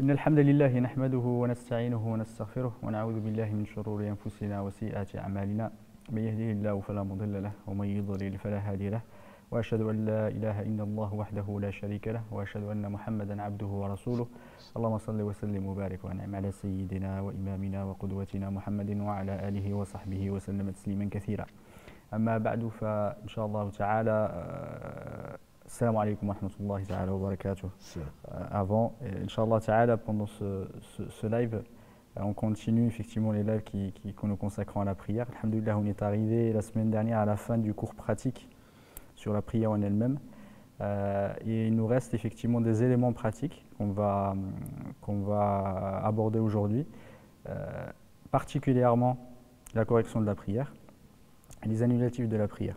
إن الحمد لله نحمده ونستعينه ونستغفره ونعوذ بالله من شرور أنفسنا وسيئات أعمالنا من يهده الله فلا مضل له ومن يضلل فلا هادي له وأشهد أن لا إله إلا الله وحده لا شريك له وأشهد أن محمدا عبده ورسوله اللهم صل وسلم وبارك وأنعم على سيدنا وإمامنا وقدوتنا محمد وعلى آله وصحبه وسلم تسليما كثيرا أما بعد فإن شاء الله تعالى Salam alaikum wa rahmatullahi ta'ala wa barakatuh. Avant, Inch'Allah ta'ala, pendant ce live, on continue effectivement les lives qu'on nous consacrons à la prière. Alhamdulillah, on est arrivé la semaine dernière à la fin du cours pratique sur la prière en elle-même. Et il nous reste effectivement des éléments pratiques qu'on va aborder aujourd'hui, particulièrement la correction de la prière et les annulatifs de la prière.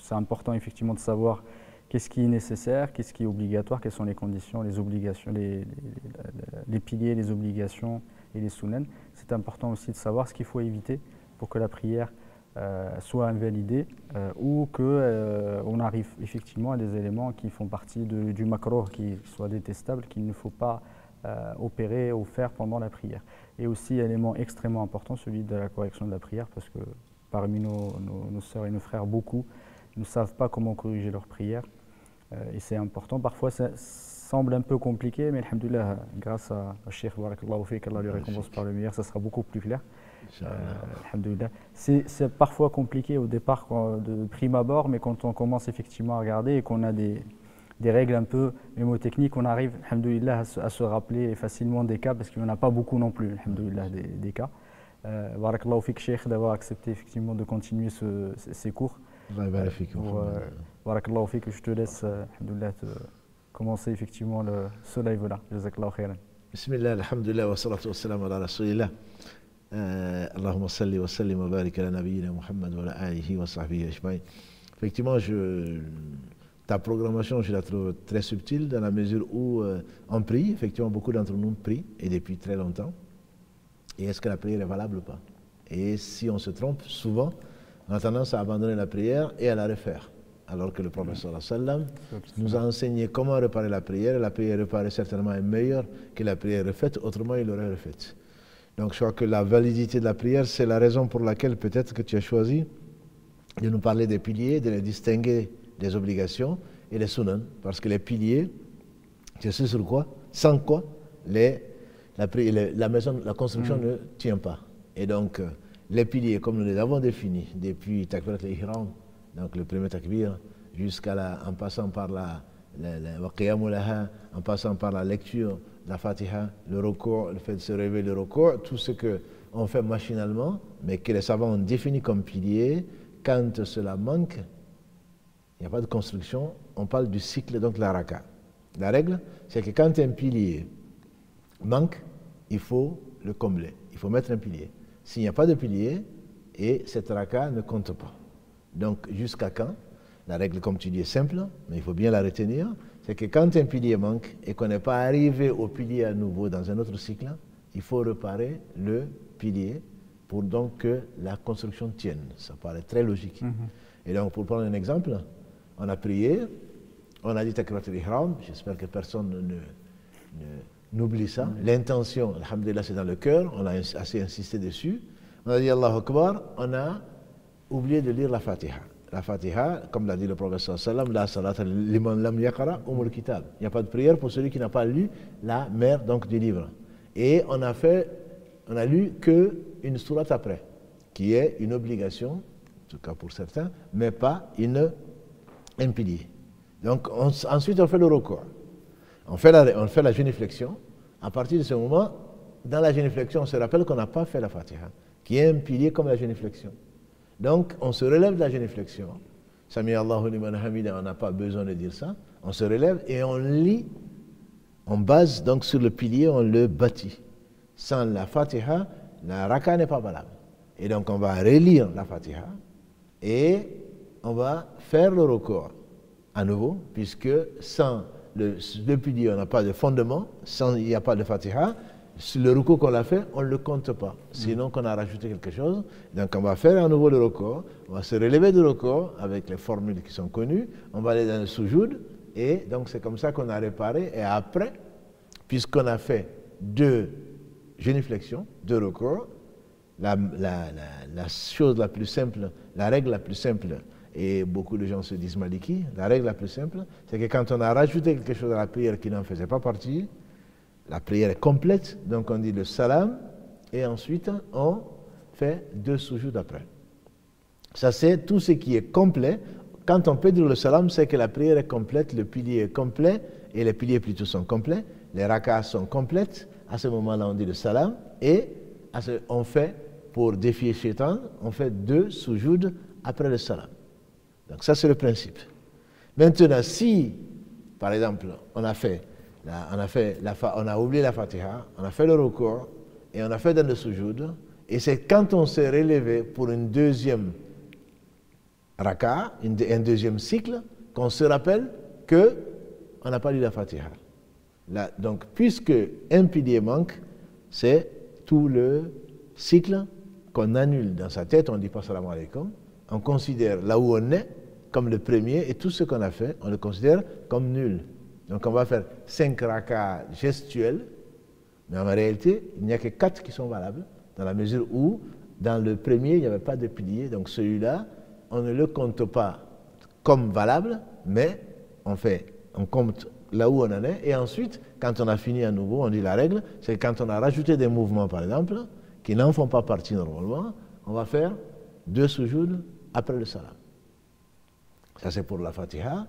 C'est important effectivement de savoir qu'est-ce qui est nécessaire, qu'est-ce qui est obligatoire, quelles sont les conditions, les obligations, les piliers, les obligations et les sunan. C'est important aussi de savoir ce qu'il faut éviter pour que la prière soit invalidée ou qu'on arrive effectivement à des éléments qui font partie du makruh, qui soient détestables, qu'il ne faut pas opérer ou faire pendant la prière. Et aussi, élément extrêmement important, celui de la correction de la prière, parce que parmi nos sœurs et nos frères, beaucoup ne savent pas comment corriger leur prière. Et c'est important. Parfois, ça semble un peu compliqué, mais alhamdoulilah, grâce à Cheikh Barakallahu Fik, Allah lui récompense par le meilleur, ça sera beaucoup plus clair. Alhamdoulilah. C'est parfois compliqué au départ, de prime abord, mais quand on commence effectivement à regarder et qu'on a des règles un peu mémotechniques, on arrive, alhamdoulilah, à se rappeler facilement des cas, parce qu'il n'y en a pas beaucoup non plus, alhamdoulilah, des cas. Barakallahu Fik, Cheikh, d'avoir accepté effectivement de continuer ces cours. Barakallahu Fik, je te laisse commencer effectivement ce live-là. Jazakallahu khairan. Bismillah, alhamdulillah, wa salatu wa salam ala rasulillah. Allahumma salli wa sallim wa barik ala nabiyyina Muhammad wa ala alihi wa sahbihi ajma'in. Effectivement, ta programmation, je la trouve très subtile dans la mesure où on prie. Effectivement, beaucoup d'entre nous prient et depuis très longtemps. Et est-ce que la prière est valable ou pas? Et si on se trompe, souvent, on a tendance à abandonner la prière et à la refaire. Alors que le prophète sallallahu alayhi wa sallam nous a enseigné comment réparer la prière. La prière réparée certainement est meilleure que la prière refaite, autrement il l'aurait refaite. Donc je crois que la validité de la prière, c'est la raison pour laquelle peut-être que tu as choisi de nous parler des piliers, de les distinguer des obligations et les sunan. Parce que les piliers, tu sais sur quoi? Sans quoi la maison, la construction ne tient pas. Et donc, les piliers, comme nous les avons définis, depuis Takbirat al-Ihram, donc le premier takbir, en passant par en passant par la lecture, la Fatiha, le recours, le fait de se réveiller, le recours, tout ce qu'on fait machinalement, mais que les savants ont défini comme piliers, quand cela manque, il n'y a pas de construction, on parle du cycle, donc la raka. La règle, c'est que quand un pilier manque, il faut le combler, il faut mettre un pilier. S'il n'y a pas de pilier, et cette raka ne compte pas. Donc jusqu'à quand? La règle, comme tu dis, est simple, mais il faut bien la retenir, c'est que quand un pilier manque et qu'on n'est pas arrivé au pilier à nouveau dans un autre cycle, il faut réparer le pilier pour donc que la construction tienne. Ça paraît très logique. Et donc pour prendre un exemple, on a prié, on a dit Takbirat al-Ihram, j'espère que personne n'oublie ça. L'intention, alhamdulillah, c'est dans le cœur, on a assez insisté dessus. On a dit Allahu Akbar, on a oublié de lire la Fatiha. La Fatiha, comme l'a dit le prophète sallallahu alayhi wa sallam, la salat liman lam yaqra umul kitab. Il n'y a pas de prière pour celui qui n'a pas lu la mère donc du livre. Et on a lu qu'une sourate après, qui est une obligation, en tout cas pour certains, mais pas un pilier. Donc ensuite on fait le recours. On fait la génuflexion. À partir de ce moment, dans la génuflexion, on se rappelle qu'on n'a pas fait la Fatiha, qui est un pilier comme la génuflexion. Donc, on se relève de la génuflexion. Sami Allahu liman hamida, on n'a pas besoin de dire ça. On se relève et on lit, on base donc sur le pilier, on le bâtit. Sans la Fatiha, la raka n'est pas valable. Et donc, on va relire la Fatiha et on va faire le recours à nouveau, puisque sans le pilier, on n'a pas de fondement, il n'y a pas de Fatiha. Le recours qu'on a fait, on ne le compte pas. Sinon qu'on a rajouté quelque chose. Donc on va faire à nouveau le recours, on va se relever du recours avec les formules qui sont connues, on va aller dans le soujoud, et donc c'est comme ça qu'on a réparé. Et après, puisqu'on a fait 2 génuflexions, 2 recours, la chose la plus simple, la règle la plus simple, et beaucoup de gens se disent maliki, la règle la plus simple, c'est que quand on a rajouté quelque chose à la prière qui n'en faisait pas partie, la prière est complète, donc on dit le salam, et ensuite on fait 2 soujouds après. Ça c'est tout ce qui est complet. Quand on peut dire le salam, c'est que la prière est complète, le pilier est complet, et les piliers plutôt sont complets, les rakas sont complètes. À ce moment-là, on dit le salam, et on fait, pour défier Shaitan, on fait 2 soujouds après le salam. Donc ça, c'est le principe. Maintenant, si, par exemple, on a oublié la Fatiha, on a fait le recours, et on a fait dans le sujoud, et c'est quand on s'est relevé pour une deuxième raka, un deuxième cycle, qu'on se rappelle qu'on n'a pas lu la Fatiha. Là, donc, puisque un pilier manque, c'est tout le cycle qu'on annule dans sa tête, on ne dit pas salam alaikum, on considère là où on est comme le premier, et tout ce qu'on a fait, on le considère comme nul. Donc on va faire 5 rakas gestuels, mais en réalité, il n'y a que 4 qui sont valables, dans la mesure où, dans le premier, il n'y avait pas de pilier, donc celui-là, on ne le compte pas comme valable, mais on compte là où on en est, et ensuite, quand on a fini à nouveau, on dit la règle, c'est quand on a rajouté des mouvements, par exemple, qui n'en font pas partie normalement, on va faire 2 soujouds après le salam. Ça c'est pour la Fatiha.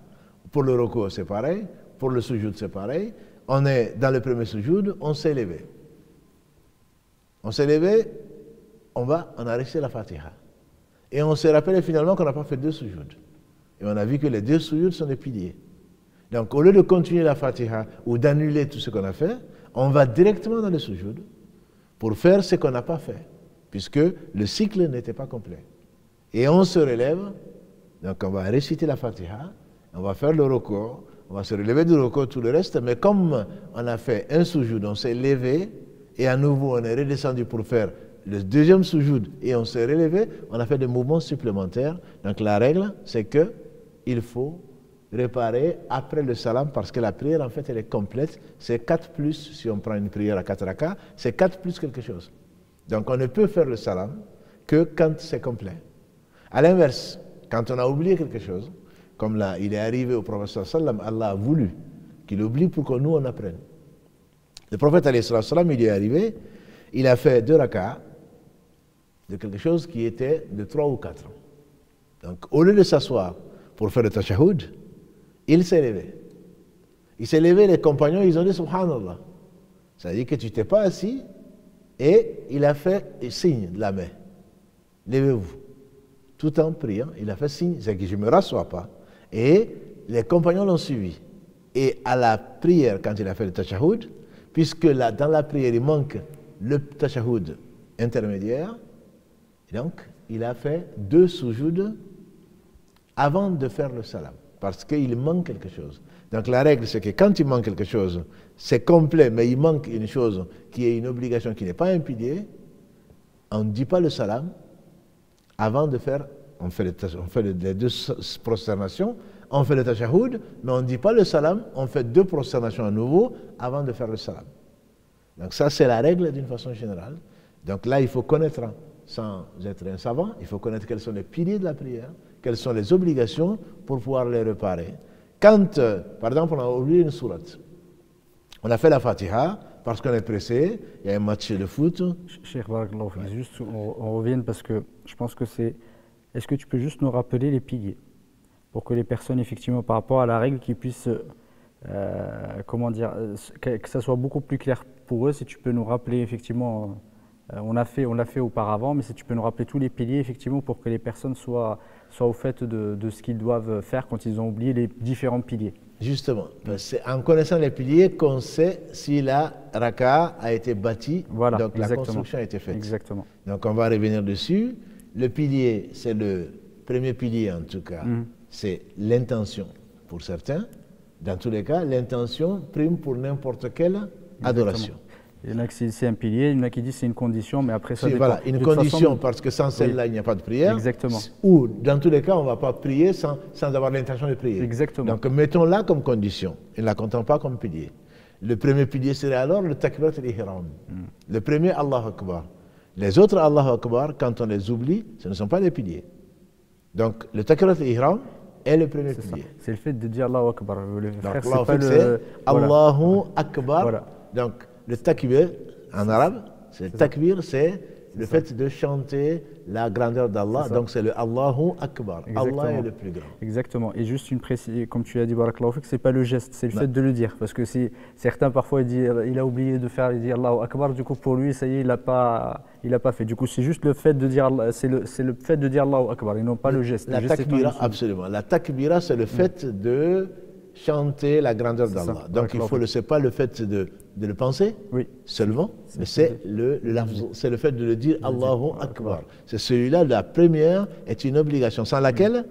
Pour le recours c'est pareil, pour le sujoud c'est pareil. On est dans le premier sujoud, on s'est levé. On s'est levé, on a resté la Fatiha. Et on s'est rappelé finalement qu'on n'a pas fait 2 sujouds. Et on a vu que les 2 sujouds sont des piliers. Donc au lieu de continuer la Fatiha ou d'annuler tout ce qu'on a fait, on va directement dans le sujoud pour faire ce qu'on n'a pas fait, puisque le cycle n'était pas complet. Et on se relève, donc on va réciter la Fatiha, on va faire le recours, on va se relever du recours, tout le reste, mais comme on a fait un sujoud, on s'est levé, et à nouveau on est redescendu pour faire le deuxième sujoud, et on s'est relevé, on a fait des mouvements supplémentaires. Donc la règle, c'est que il faut réparer après le salam, parce que la prière, en fait, elle est complète. C'est 4 plus, si on prend une prière à 4 rakas, c'est 4 plus quelque chose. Donc on ne peut faire le salam que quand c'est complet. À l'inverse, quand on a oublié quelque chose, comme là, il est arrivé au prophète sallam, Allah a voulu qu'il oublie pour que nous on apprenne. Le prophète sallam, il est arrivé, il a fait 2 rakas de quelque chose qui était de 3 ou 4. Donc au lieu de s'asseoir pour faire le tashahhud, il s'est levé. Il s'est levé, les compagnons, ils ont dit subhanallah. Ça veut dire que tu t'es pas assis, et il a fait signe de la main. Levez-vous. Tout en priant, il a fait signe, c'est que je ne me rassois pas. Et les compagnons l'ont suivi. Et à la prière, quand il a fait le tashahhud, puisque dans la prière, il manque le tashahhud intermédiaire, donc il a fait 2 sujouds avant de faire le salam, parce qu'il manque quelque chose. Donc la règle, c'est que quand il manque quelque chose, c'est complet, mais il manque une chose qui est une obligation, qui n'est pas un pilier, on ne dit pas le salam avant de faire, on fait les 2 prosternations, on fait le tashahhud, mais on ne dit pas le salam, on fait 2 prosternations à nouveau avant de faire le salam. Donc ça, c'est la règle d'une façon générale. Donc là, il faut connaître, sans être un savant, il faut connaître quels sont les piliers de la prière, quelles sont les obligations pour pouvoir les réparer. Quand, par exemple, on a oublié une sourate, on a fait la Fatiha parce qu'on est pressé, il y a un match de foot. Cheikh Barakallahu Fik, juste on revient parce que je pense que c'est... Est-ce que tu peux juste nous rappeler les piliers pour que les personnes, effectivement, par rapport à la règle, qui puissent, comment dire, que ça soit beaucoup plus clair pour eux, si tu peux nous rappeler, effectivement, on l'a fait auparavant, mais si tu peux nous rappeler tous les piliers, effectivement, pour que les personnes soient au fait de ce qu'ils doivent faire quand ils ont oublié les différents piliers. Justement, c'est en connaissant les piliers qu'on sait si la raka a été bâtie, voilà, donc la construction a été faite. Exactement. Donc on va revenir dessus. Le pilier, c'est le premier pilier en tout cas, c'est l'intention pour certains. Dans tous les cas, l'intention prime pour n'importe quelle adoration. Il y en a qui disent c'est un pilier, il y en a qui disent c'est une condition, mais après ça dépend. Voilà, une condition, parce que sans celle-là, il n'y a pas de prière. Exactement. Ou, dans tous les cas, on ne va pas prier sans avoir l'intention de prier. Exactement. Donc, mettons-la comme condition. Et ne la comptons pas comme pilier. Le premier pilier serait alors le takbirat al-ihram. Le premier, Allahu Akbar. Les autres Allahu Akbar, quand on les oublie, ce ne sont pas les piliers. Donc, le takbirat al-ihram est le premier pilier. C'est le fait de dire Allahu Akbar. Donc, c'est Allahu Akbar. Voilà. Donc, le takbir, en arabe, c'est le takbir, c'est le fait de chanter la grandeur d'Allah. Donc, c'est le Allahu Akbar. Exactement. Allah est le plus grand. Exactement. Et juste une précision, comme tu as dit, Barakallahu Fik, c'est pas le geste, c'est le fait de le dire. Parce que si certains, parfois, il a oublié de faire, il dit Allahu Akbar, du coup, pour lui, ça y est, il n'a pas fait. Du coup, c'est juste le fait de dire, c'est le fait de dire Allahu Akbar, et non pas le geste. La takbira, absolument. La takbira, c'est le fait de chanter la grandeur d'Allah. Donc, c'est pas le fait de le penser seulement, mais c'est le fait de le dire Allahu Akbar. C'est celui-là, la première est une obligation, sans laquelle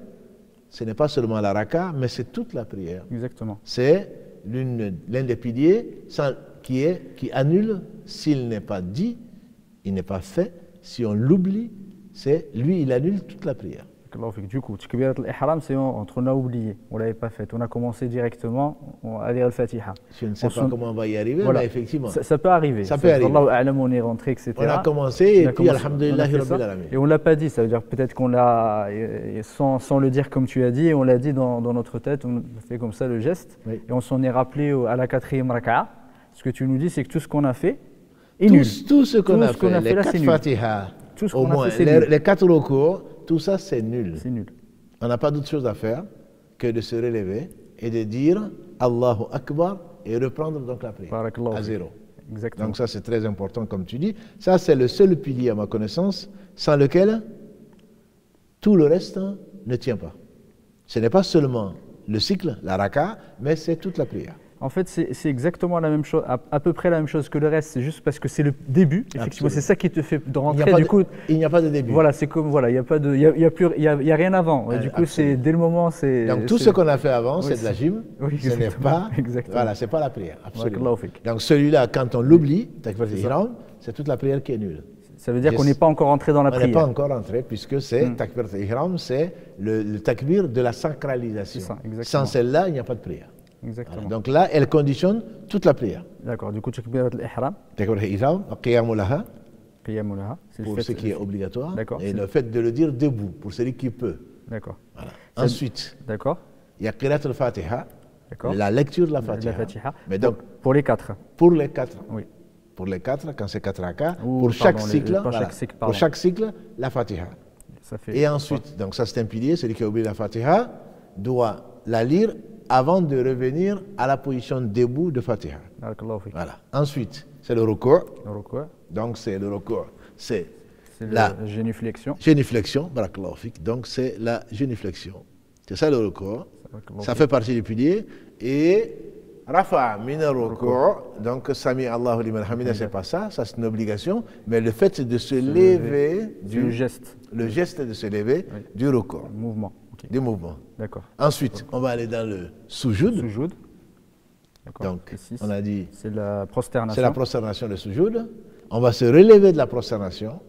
ce n'est pas seulement la raka, mais c'est toute la prière. Exactement. C'est l'un des piliers qui annule s'il n'est pas dit, il n'est pas fait. Si on l'oublie, lui, il annule toute la prière. Du coup, Takbirat al-Ihram, c'est on a oublié, on ne l'avait pas fait. On a commencé directement à lire al-Fatiha. Je ne sais pas comment on va y arriver, mais effectivement. Ça peut arriver. Ça peut arriver. Allahu a'lam, on est rentré, etc. On a commencé et puis, alhamdulillahi rabbil alamin. Et on ne l'a pas dit, ça veut dire peut-être qu'on l'a, sans le dire comme tu as dit, on l'a dit dans notre tête, on fait comme ça le geste, et on s'en est rappelé à la 4e raka'a. Ce que tu nous dis, c'est que tout ce qu'on a fait est nul. Tout ce qu'on a fait, les 4 Fatiha, au moins, les 4 recours, tout ça, c'est nul. C'est nul. On n'a pas d'autre chose à faire que de se relever et de dire Allahu Akbar et reprendre donc la prière à zéro. Exactement. Donc ça, c'est très important, comme tu dis. Ça, c'est le seul pilier, à ma connaissance, sans lequel tout le reste ne tient pas. Ce n'est pas seulement le cycle, la raka, mais c'est toute la prière. En fait, c'est exactement la même chose, à peu près la même chose que le reste. C'est juste parce que c'est le début. Effectivement, c'est ça qui te fait de rentrer. Il n'y a pas de début. Voilà, c'est comme il n'y a pas de, il y a rien avant. Du coup, c'est dès le moment, c'est. Donc tout ce qu'on a fait avant, c'est de la gym. Oui, ce n'est pas. Exactement. Voilà, c'est pas la prière. Absolument. Donc celui-là, quand on l'oublie, c'est toute la prière qui est nulle. Ça veut dire qu'on n'est pas encore entré dans la prière. On n'est pas encore entré puisque c'est takbir al-ihram, c'est le takbir de la sacralisation. Ça, sans celle-là, il n'y a pas de prière. Exactement. Voilà. Donc là, elle conditionne toute la prière. D'accord. Du coup, Takbirat al-Ihram. Takbirat al-Ihram, Qiyamu laha. Qiyamu laha. Pour ce qui est obligatoire. D'accord. Et le fait de le dire debout, pour celui qui peut. D'accord. Voilà. Ensuite, d'accord. Il y a Qirat al-Fatiha. La lecture de la Fatiha. Mais donc, pour les 4. Pour les 4. Oui. Pour les 4, quand c'est 4 rakas, pour chaque cycle, pour chaque cycle, la Fatiha. Et ensuite, donc ça c'est un pilier, celui qui a oublié la Fatiha doit la lire avant de revenir à la position debout de Fatiha. Voilà. Ensuite, c'est le recours. Donc c'est le recours. C'est la génuflexion. Génuflexion, barakallahu fik. Donc c'est la génuflexion. C'est ça le recours. Ça fait partie du pilier. Et Rafa min al-ruku', donc Sami Allahu liman hamida, c'est pas ça, ça c'est une obligation, mais le fait de se lever du geste. Le geste de se lever du recours. Mouvement. Du mouvement. D'accord. Ensuite, on va aller dans le sujoud. Sujoud. Donc, on a dit. C'est la prosternation. C'est la prosternation de sujoud. On va se relever de la prosternation.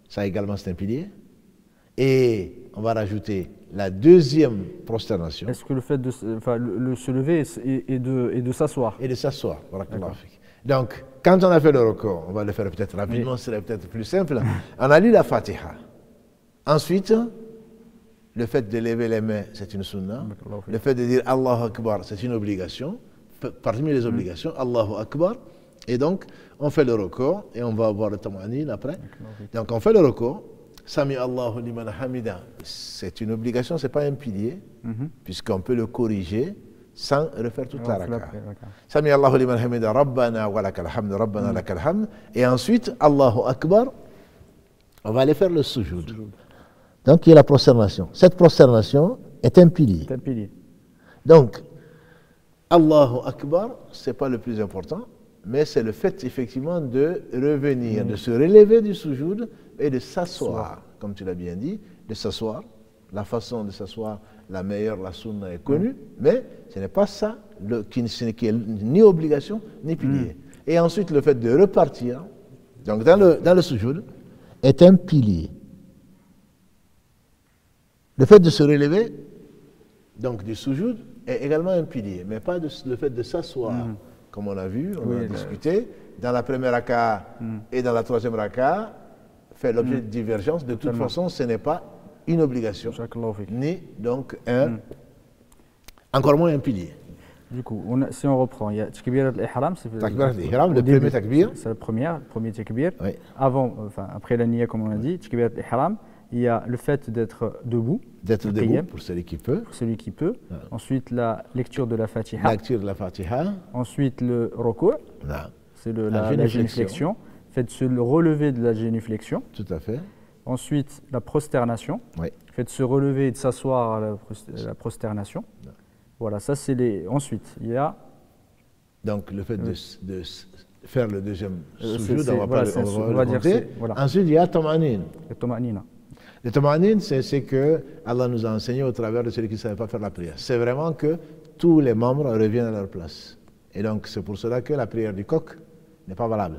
Ça également, c'est un pilier. Et on va rajouter la deuxième prosternation. Est-ce que le fait de se lever et de s'asseoir? Et de s'asseoir. Donc, quand on a fait le recours, on va le faire peut-être rapidement, ce serait peut-être plus simple. On a lu la Fatiha. Ensuite, le fait de lever les mains, c'est une sunna. Le fait de dire Allahu Akbar, c'est une obligation. Parmi les obligations, Allahu Akbar. Et donc, on fait le recours et on va voir le tamanine après. Donc, on fait le recours. Sami Allahu liman hamida, c'est une obligation, ce n'est pas un pilier, puisqu'on peut le corriger sans refaire toute la raka. Sami Allahu liman hamida, Rabbana wa lakal hamd, Rabbana lakal hamd. Et ensuite, Allahu Akbar, on va aller faire le sujoud. Donc, il y a la prosternation. Cette prosternation est un pilier. C'est un pilier. Donc, Allahu Akbar, ce n'est pas le plus important, mais c'est le fait effectivement de revenir, de se relever du sujoud et de s'asseoir, comme tu l'as bien dit, de s'asseoir. La façon de s'asseoir, la meilleure, la sunna est connue, mais ce n'est pas ça qui est ni obligation ni pilier. Et ensuite, le fait de repartir, donc dans le sujoud, est un pilier. Le fait de se relever, donc du sujoud, est également un pilier, mais pas le fait de s'asseoir, comme on a vu, on a discuté, dans la première raka et dans la troisième raka, fait l'objet de divergence. De toute façon, ce n'est pas une obligation, ni donc encore moins un pilier. Du coup, si on reprend, il y a Takbirat al-Ihram, c'est le premier takbir. C'est le premier takbir. Oui. Après la niya, comme on a dit, Takbirat al-Ihram, il y a le fait d'être debout. D'être debout pour celui qui peut. Pour celui qui peut. Ah. Ensuite, la lecture de la Fatiha. La lecture de la Fatiha. Ensuite, le ruku'. C'est la génuflexion. Fait de se relever de la génuflexion. Tout à fait. Ensuite, la prosternation. Oui. Fait de se relever et de s'asseoir à la prosternation. Non. Voilà, ça c'est les. Ensuite, il y a. Donc, le fait de faire le deuxième sujoud, on va dire. Voilà. Ensuite, il y a Tama'nin. Le Tama'nin, c'est ce que Allah nous a enseigné au travers de celui qui ne savait pas faire la prière. C'est vraiment que tous les membres reviennent à leur place. Et donc, c'est pour cela que la prière du coq n'est pas valable.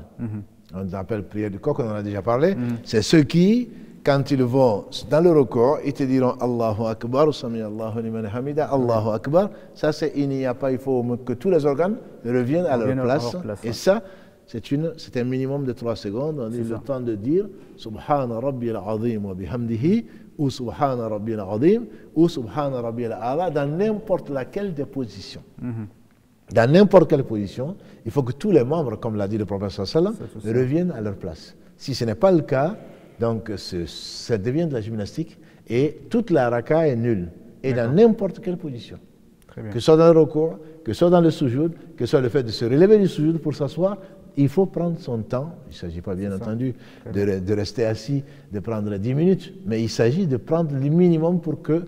On appelle prière du coq, on en a déjà parlé. C'est ceux qui, quand ils vont dans le record, ils te diront Allahu Akbar, Sami Allahu liman hamida, Allahu Akbar. Ça, il n'y a pas, il faut que tous les organes reviennent à leur place. Et ça, c'est un minimum de 3 secondes. On a le temps de dire Subhana Rabbi al-Azim wa bihamdihi, ou Subhana Rabbi al-Azim, ou Subhana Rabbi al-Ala, dans n'importe laquelle des positions. Dans n'importe quelle position, il faut que tous les membres, comme l'a dit le prophète sallallahu alayhi wa sallam, reviennent à leur place. Si ce n'est pas le cas, donc ça devient de la gymnastique et toute la raka est nulle. Et dans n'importe quelle position. Que ce soit dans le recours, que ce soit dans le sujoud, que ce soit le fait de se relever du sujoud pour s'asseoir, il faut prendre son temps. Il ne s'agit pas bien entendu de rester assis, de prendre 10 minutes, mais il s'agit de prendre le minimum pour que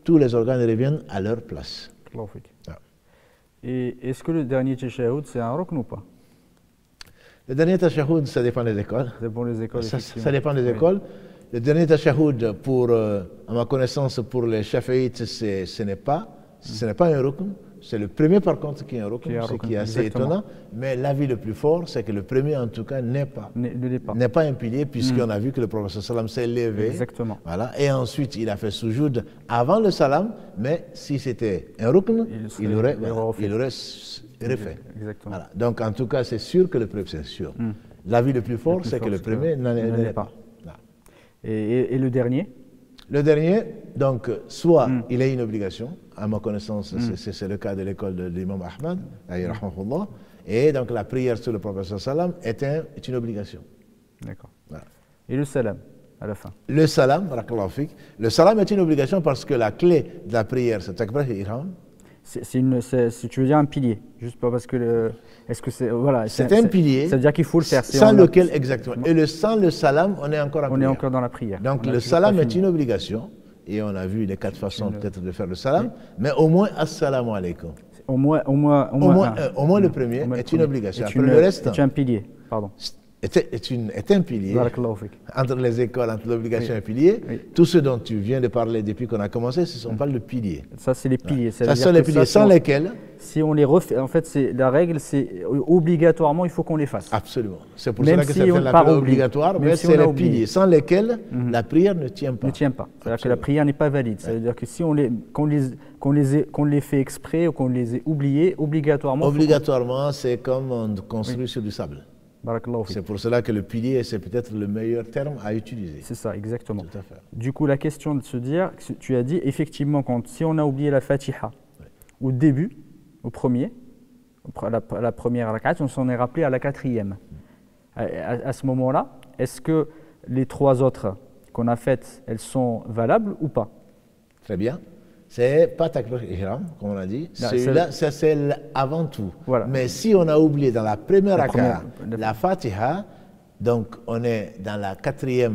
tous les organes reviennent à leur place. Et est-ce que le dernier tashahhud, c'est un rukn ou pas? Le dernier tashahhud, ça dépend des écoles. Ça dépend des écoles, ça dépend des écoles. Le dernier tashahhud, à ma connaissance, pour les shafi'ites, ce n'est pas un rukn. C'est le premier, par contre, qui est un rukn, ce qui est assez étonnant. Mais l'avis le plus fort, c'est que le premier, en tout cas, n'est pas un pilier, puisqu'on a vu que le prophète sallam s'est levé. Exactement. Voilà, et ensuite, il a fait sujoud avant le salam, mais si c'était un rukn, il aurait refait. Exactement. Voilà. Donc, en tout cas, c'est sûr que le premier, c'est sûr. L'avis le plus fort, c'est que le premier n'en est pas. Et le dernier? Le dernier, donc, soit il a une obligation, à ma connaissance, c'est le cas de l'école de l'imam Ahmad, et donc la prière sur le prophète sallam est une obligation. D'accord. Voilà. Et le salam, à la fin? Le salam, le salam est une obligation parce que la clé de la prière, c'est takbir et ihram. Si tu veux dire un pilier, juste pas parce que est-ce que c'est voilà, c'est un pilier. Ça veut dire qu'il faut le faire. Sans lequel exactement. Et sans le salam, on est encore dans la prière. Donc le salam est une obligation et on a vu les 4 façons peut-être de faire le salam, mais au moins assalamu alaikum. Au moins le premier est une obligation. Après le reste, c'est un pilier. Pardon. Est un pilier entre les écoles, entre l'obligation et le pilier. Tout ce dont tu viens de parler depuis qu'on a commencé, on parle de piliers. Ça, c'est les piliers. Ça, sont les piliers sans lesquels... Si on les refait, en fait, la règle, c'est obligatoirement, il faut qu'on les fasse. Absolument. C'est pour cela que ça fait l'appel obligatoire, mais c'est les piliers sans lesquels la prière ne tient pas. Ne tient pas. C'est-à-dire que la prière n'est pas valide. C'est-à-dire que si qu'on les fait exprès ou qu'on les ait oubliés, obligatoirement... Obligatoirement, c'est comme on construit sur du sable. C'est pour cela que le pilier, c'est peut-être le meilleur terme à utiliser. C'est ça, exactement. Tout à fait. Du coup, la question de se dire, tu as dit, effectivement, si on a oublié la Fatiha au début, au premier, la première rakat, on s'en est rappelé à la 4e. À ce moment-là, est-ce que les 3 autres qu'on a faites, elles sont valables ou pas? Très bien. C'est pas takbir ihram, comme on a dit. Celui-là, c'est avant tout. Voilà. Mais si on a oublié dans la première raka la Fatiha, donc on est dans la 4e,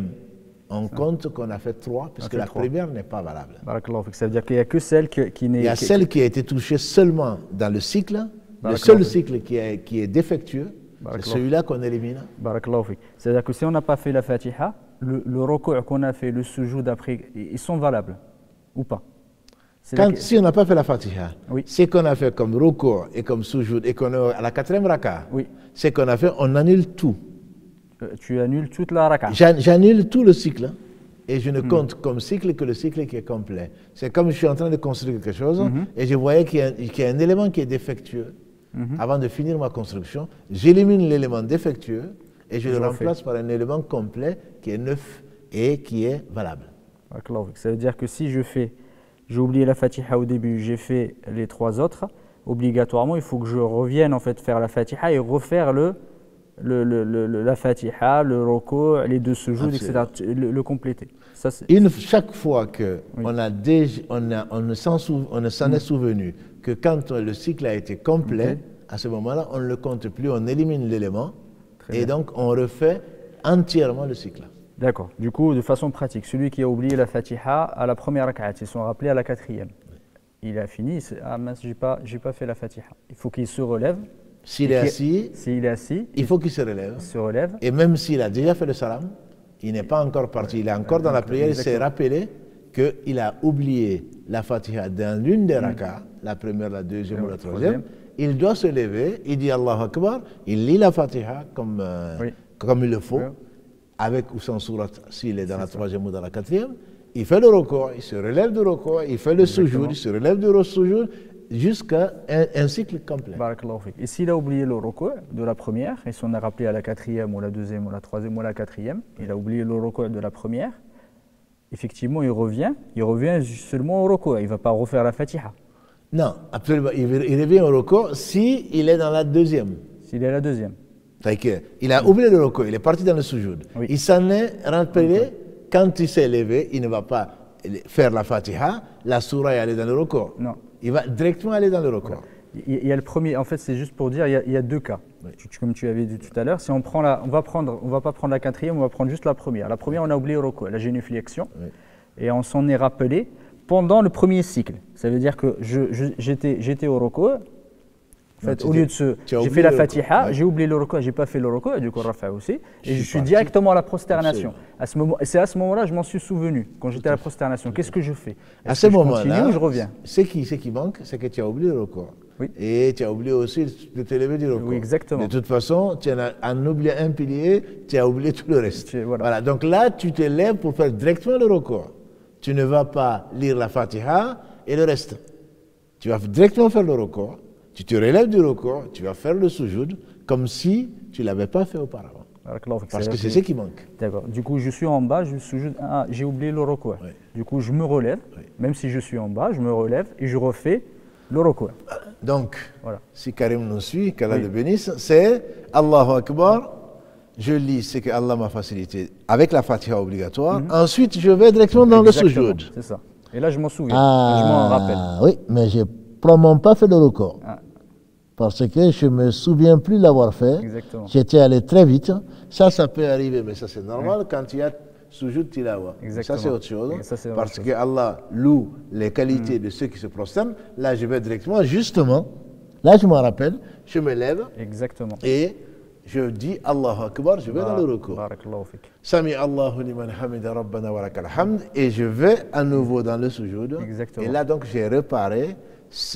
on compte qu'on a fait 3, puisque la première n'est pas valable. Ça veut dire qu'il n'y a que celle qui n'est... Il y a celle qui a été touchée seulement dans le cycle. Le seul cycle qui est défectueux, c'est celui-là qu'on élimine. C'est-à-dire que si on n'a pas fait la Fatiha, le recours qu'on a fait, le sujoud d'après, ils sont valables ou pas? Si on n'a pas fait la Fatiha, ce qu'on a fait comme recours et comme sujoud et qu'on est à la 4e raka, ce qu'on a fait, on annule tout. Tu annules toute la raka? J'annule tout le cycle et je ne compte comme cycle que le cycle qui est complet. C'est comme je suis en train de construire quelque chose et je voyais qu'il y a un élément qui est défectueux. avant de finir ma construction, j'élimine l'élément défectueux et je le refais. remplace par un élément complet qui est neuf et qui est valable. Ça veut dire que si j'ai oublié la Fatiha au début, j'ai fait les trois autres, obligatoirement, il faut que je revienne en fait faire la Fatiha et refaire la Fatiha, le Roko, les deux sujoud, etc. Le compléter. Ça, Chaque fois qu'on on ne s'en est souvenu que quand le cycle a été complet, à ce moment-là, on ne le compte plus, on élimine l'élément et donc on refait entièrement le cycle. D'accord. Du coup, de façon pratique, celui qui a oublié la Fatiha à la première rak'at, ils sont rappelés à la quatrième. Il a fini, ah mince, j'ai pas fait la Fatiha. Il faut qu'il se relève. S'il est assis, il faut qu'il se relève. Et même s'il a déjà fait le salam, il n'est pas encore parti, il est encore dans la prière, il s'est rappelé qu'il a oublié la Fatiha dans l'une des rak'ats, la première, la deuxième ou la troisième. Il doit se lever, il dit Allahu Akbar, il lit la Fatiha comme il le faut, avec ou sans sourate s'il est dans la troisième ou dans la quatrième. Il fait le recours, il se relève du recours, il fait le sujoud, il se relève du sujoud, jusqu'à un cycle complet. Et s'il a oublié le recours de la première, et si on a rappelé à la quatrième ou la deuxième ou la troisième ou la quatrième, il a oublié le recours de la première, effectivement il revient seulement au recours, il ne va pas refaire la Fatiha. Non, absolument, il revient au recours s'il est dans la deuxième. S'il est à la deuxième. Il a oublié le recours, il est parti dans le sujoud. Il s'en est rappelé. Quand il s'est levé, il ne va pas faire la Fatiha, la Surah et aller dans le recours. Non. Il va directement aller dans le recours. Il y a le premier, en fait, c'est juste pour dire, il y a deux cas. Comme tu avais dit tout à l'heure, si on prend on va pas prendre la quatrième, on va prendre juste la première. La première, on a oublié le recours, la génuflexion, et on s'en est rappelé pendant le premier cycle. Ça veut dire que j'étais au recours. En fait, au lieu de j'ai fait la Fatiha, j'ai oublié le recours, j'ai pas fait le recours, et du coup Rafa aussi, et je suis directement à la prosternation. C'est à ce moment-là, je m'en suis souvenu, quand j'étais à la prosternation. Qu'est-ce que je fais? À ce moment-là, je reviens. Ce qui manque, c'est que tu as oublié le recours. Et tu as oublié aussi de te lever du recours. Oui, exactement. De toute façon, tu en oublié un pilier, tu as oublié tout le reste. Voilà. Donc là, tu te lèves pour faire directement le recours. Tu ne vas pas lire la Fatiha et le reste. Tu vas directement faire le recours. Tu te relèves du recours, tu vas faire le sujoud comme si tu ne l'avais pas fait auparavant. Parce que c'est ce qui manque. D'accord. Du coup, je suis en bas, j'ai oublié le recours. Du coup, je me relève, même si je suis en bas, je me relève et je refais le recours. Donc, si Karim nous suit, qu'Allah le bénisse, c'est Allahu Akbar, je lis ce que Allah m'a facilité avec la Fatiha obligatoire. Ensuite, je vais directement dans le sujoud. C'est ça. Et là, je m'en souviens, je m'en rappelle. Oui, mais je n'ai probablement pas fait le recours. Parce que je ne me souviens plus l'avoir fait. J'étais allé très vite. Ça peut arriver, mais ça c'est normal quand il y a sujoud tilawa. Ça c'est autre chose. Parce que Allah loue les qualités de ceux qui se prosternent. Là, je vais directement, justement, là je m'en rappelle, je me lève. Et je dis Allahu Akbar, je vais dans le recours. Sami Allahu liman hamida rabbana wa lakal hamd. Et je vais à nouveau dans le sujoud. Et là donc j'ai réparé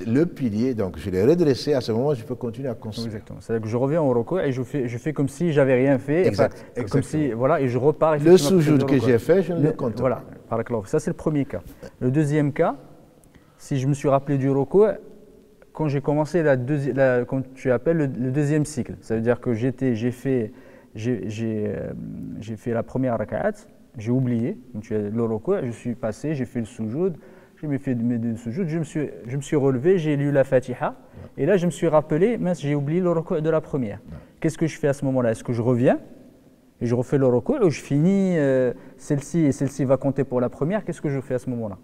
le pilier, donc je l'ai redressé, à ce moment je peux continuer à construire. Exactement. C'est-à-dire que je reviens au recours et je fais comme si j'avais rien fait. Exactement. Comme si, voilà, et je repars. Le sujoud que j'ai fait, je ne le compte pas. Voilà, ça c'est le premier cas. Le deuxième cas, si je me suis rappelé du recours, quand j'ai commencé comme tu appelles le deuxième cycle, ça veut dire que j'ai fait la première rak'at, j'ai oublié, le recours, je suis passé, j'ai fait le sujoud. Je me fais mes deux sujoud, je me suis relevé, j'ai lu la Fatiha, et là je me suis rappelé, mince, j'ai oublié le recours de la première. Qu'est-ce que je fais à ce moment-là? Est-ce que je reviens et je refais le recours, ou je finis celle-ci et celle-ci va compter pour la première? Qu'est-ce que je fais à ce moment-là?